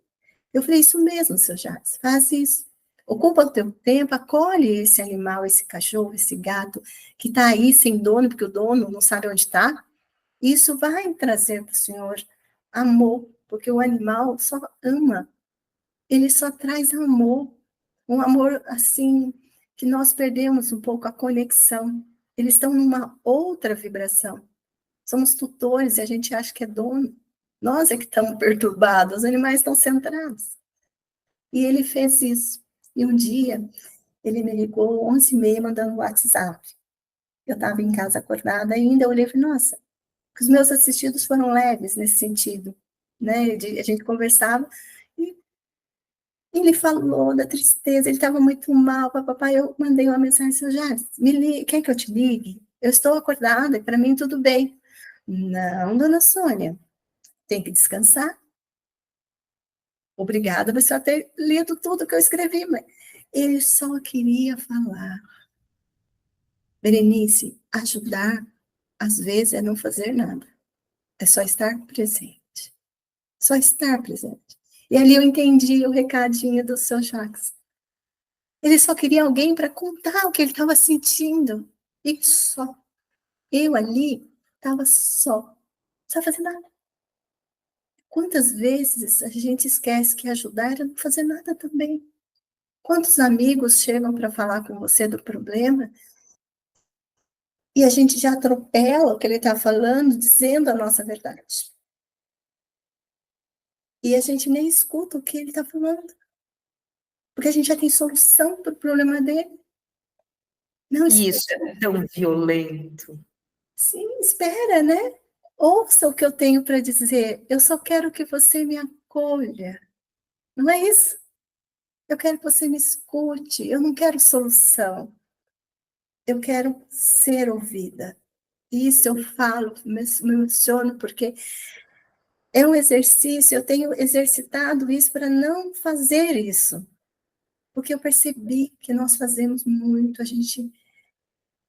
Eu falei, isso mesmo, seu Jacques, faz isso. Ocupa o teu tempo, acolhe esse animal, esse cachorro, esse gato, que está aí sem dono, porque o dono não sabe onde está. Isso vai trazer para o senhor amor, porque o animal só ama, ele só traz amor, um amor assim, que nós perdemos um pouco a conexão. Eles estão numa outra vibração. Somos tutores e a gente acha que é dono. Nós é que estamos perturbados, os animais estão centrados. E ele fez isso. E um dia, ele me ligou 11h30 mandando um WhatsApp. Eu estava em casa acordada ainda, eu olhei e falei, nossa, os meus assistidos foram leves nesse sentido. Né? A gente conversava e ele falou da tristeza, ele estava muito mal, papai. Eu mandei uma mensagem, seu Jacques, quer que eu te ligue? Eu estou acordada, para mim tudo bem. Não, dona Sônia, tem que descansar. Obrigada por você ter lido tudo que eu escrevi, mas ele só queria falar. Berenice, ajudar, às vezes, é não fazer nada. É só estar presente. Só estar presente. E ali eu entendi o recadinho do seu Jacques. Ele só queria alguém para contar o que ele estava sentindo. E só. Eu ali estava só. Não fazer nada. Quantas vezes a gente esquece que ajudar é não fazer nada também? Quantos amigos chegam para falar com você do problema e a gente já atropela o que ele está falando, dizendo a nossa verdade? E a gente nem escuta o que ele está falando, porque a gente já tem solução para o problema dele. Não, Isso é tão violento. Sim, espera, né? Ouça o que eu tenho para dizer. Eu só quero que você me acolha. Não é isso? Eu quero que você me escute. Eu não quero solução. Eu quero ser ouvida. Isso eu falo, me emociono, porque é um exercício. Eu tenho exercitado isso para não fazer isso. Porque eu percebi que nós fazemos muito.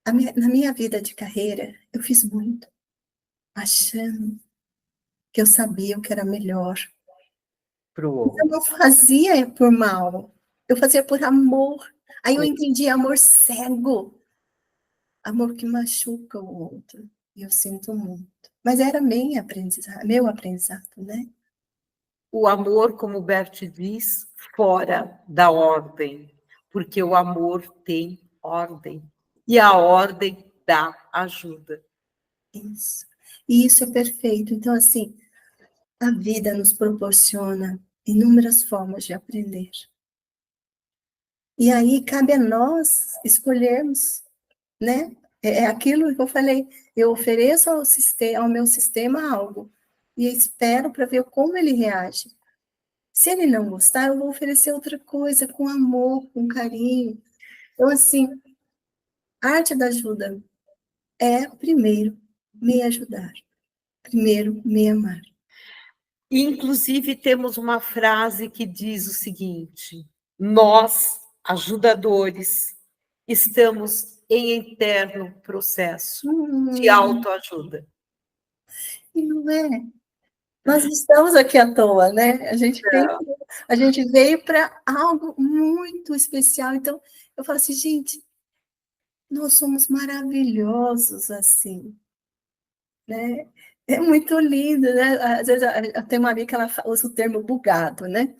Na minha vida de carreira, eu fiz muito, achando que eu sabia o que era melhor. Eu não fazia por mal, eu fazia por amor. Aí eu entendi amor cego, amor que machuca o outro. E eu sinto muito. Mas era meu aprendizado, né? O amor, como o Bert diz, fora da ordem, porque o amor tem ordem, e a ordem dá ajuda. Isso. E isso é perfeito. Então, assim, a vida nos proporciona inúmeras formas de aprender. E aí cabe a nós escolhermos, né? É aquilo que eu falei, eu ofereço ao meu sistema algo e espero para ver como ele reage. Se ele não gostar, eu vou oferecer outra coisa com amor, com carinho. Então, assim, a arte da ajuda é, primeiro, me ajudar. Primeiro, me amar. Inclusive, temos uma frase que diz o seguinte: nós, ajudadores, estamos em eterno processo de autoajuda. E não é. Nós estamos aqui à toa, né? A gente veio para algo muito especial. Então, eu falo assim, gente, nós somos maravilhosos assim, né? É muito lindo, né? Às vezes eu tenho uma amiga que ela usa o termo bugado, né?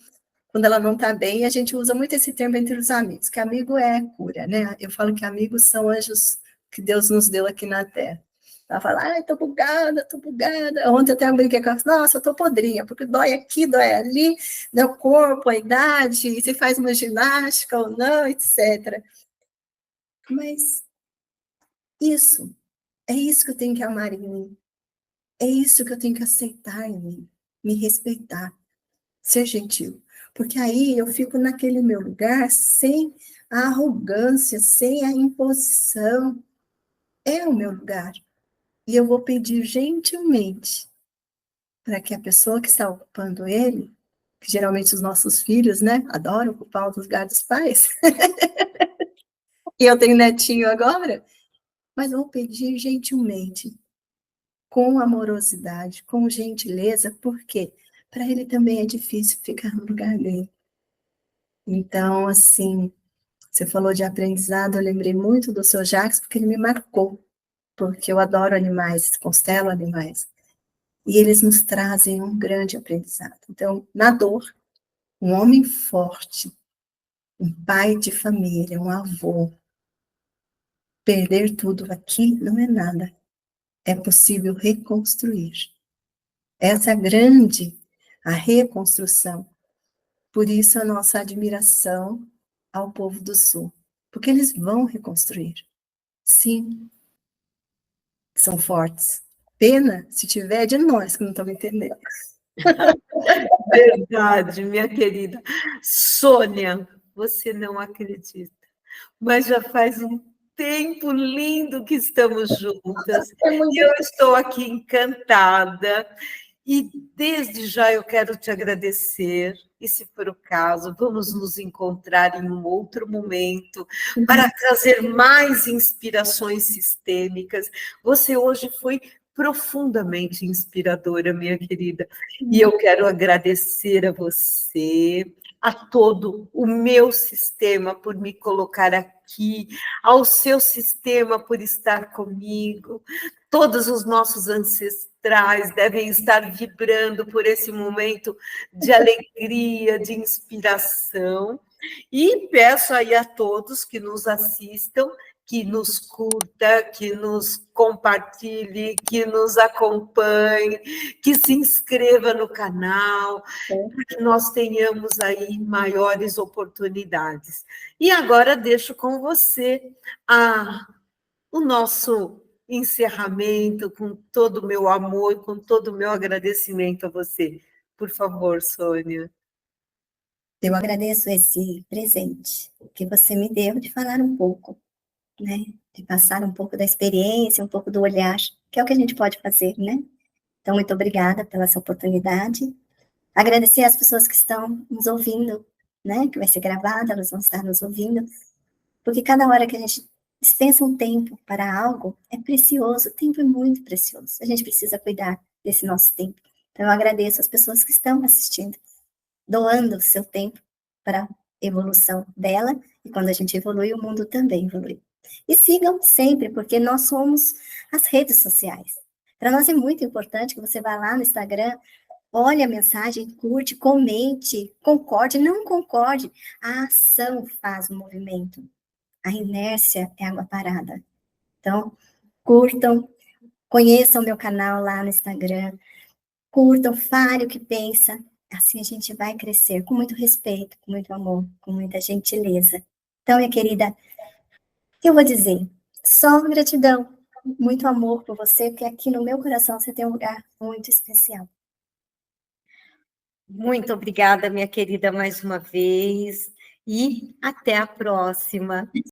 Quando ela não está bem, a gente usa muito esse termo entre os amigos, que amigo é cura, né? Eu falo que amigos são anjos que Deus nos deu aqui na Terra. Ela fala, ai, tô bugada, tô bugada. Ontem eu até brinquei com ela, nossa, eu tô podrinha, porque dói aqui, dói ali, né, o corpo, a idade, se faz uma ginástica ou não, etc. Mas é isso que eu tenho que amar em mim. É isso que eu tenho que aceitar em mim, me respeitar, ser gentil. Porque aí eu fico naquele meu lugar sem a arrogância, sem a imposição. É o meu lugar. E eu vou pedir gentilmente para que a pessoa que está ocupando ele, que geralmente os nossos filhos, né, adoram ocupar o lugar dos pais, e eu tenho netinho agora, mas vou pedir gentilmente, com amorosidade, com gentileza, porque para ele também é difícil ficar no lugar dele. Então, assim, você falou de aprendizado, eu lembrei muito do seu Jacques, porque ele me marcou, porque eu adoro animais, constelo animais, e eles nos trazem um grande aprendizado. Então, na dor, um homem forte, um pai de família, um avô, perder tudo aqui não é nada, é possível reconstruir. Essa é a reconstrução. Por isso a nossa admiração ao povo do Sul, porque eles vão reconstruir. Sim, são fortes. Pena se tiver de nós que não estamos entendendo. Verdade, minha querida. Sônia, você não acredita, mas já faz um tempo lindo que estamos juntas. E eu estou aqui encantada. E desde já eu quero te agradecer. E, se for o caso, vamos nos encontrar em um outro momento para trazer mais inspirações sistêmicas. Você hoje foi profundamente inspiradora, minha querida. E eu quero agradecer a você, a todo o meu sistema por me colocar aqui, ao seu sistema por estar comigo. Todos os nossos ancestrais devem estar vibrando por esse momento de alegria, de inspiração. E peço aí a todos que nos assistam, que nos curta, que nos compartilhe, que nos acompanhe, que se inscreva no canal, para que nós tenhamos aí maiores oportunidades. E agora deixo com você o nosso encerramento, com todo o meu amor, com todo o meu agradecimento a você. Por favor, Sônia. Eu agradeço esse presente que você me deu de falar um pouco, né? De passar um pouco da experiência, um pouco do olhar, que é o que a gente pode fazer, né? Então, muito obrigada pela essa oportunidade. Agradecer às pessoas que estão nos ouvindo, né? Que vai ser gravada, elas vão estar nos ouvindo. Porque cada hora que a gente dispensa um tempo para algo, é precioso. O tempo é muito precioso. A gente precisa cuidar desse nosso tempo. Então, eu agradeço às pessoas que estão assistindo, doando o seu tempo para a evolução dela, e quando a gente evolui, o mundo também evolui. E sigam sempre, porque nós somos as redes sociais. Para nós é muito importante que você vá lá no Instagram, olhe a mensagem, curte, comente, concorde, não concorde. A ação faz o movimento. A inércia é água parada. Então, curtam, Conheçam o meu canal lá no Instagram, curtam, fale o que pensa, assim a gente vai crescer com muito respeito, com muito amor, com muita gentileza. Então, minha querida, eu vou dizer, só gratidão, muito amor por você, porque aqui no meu coração você tem um lugar muito especial. Muito obrigada, minha querida, mais uma vez, e até a próxima.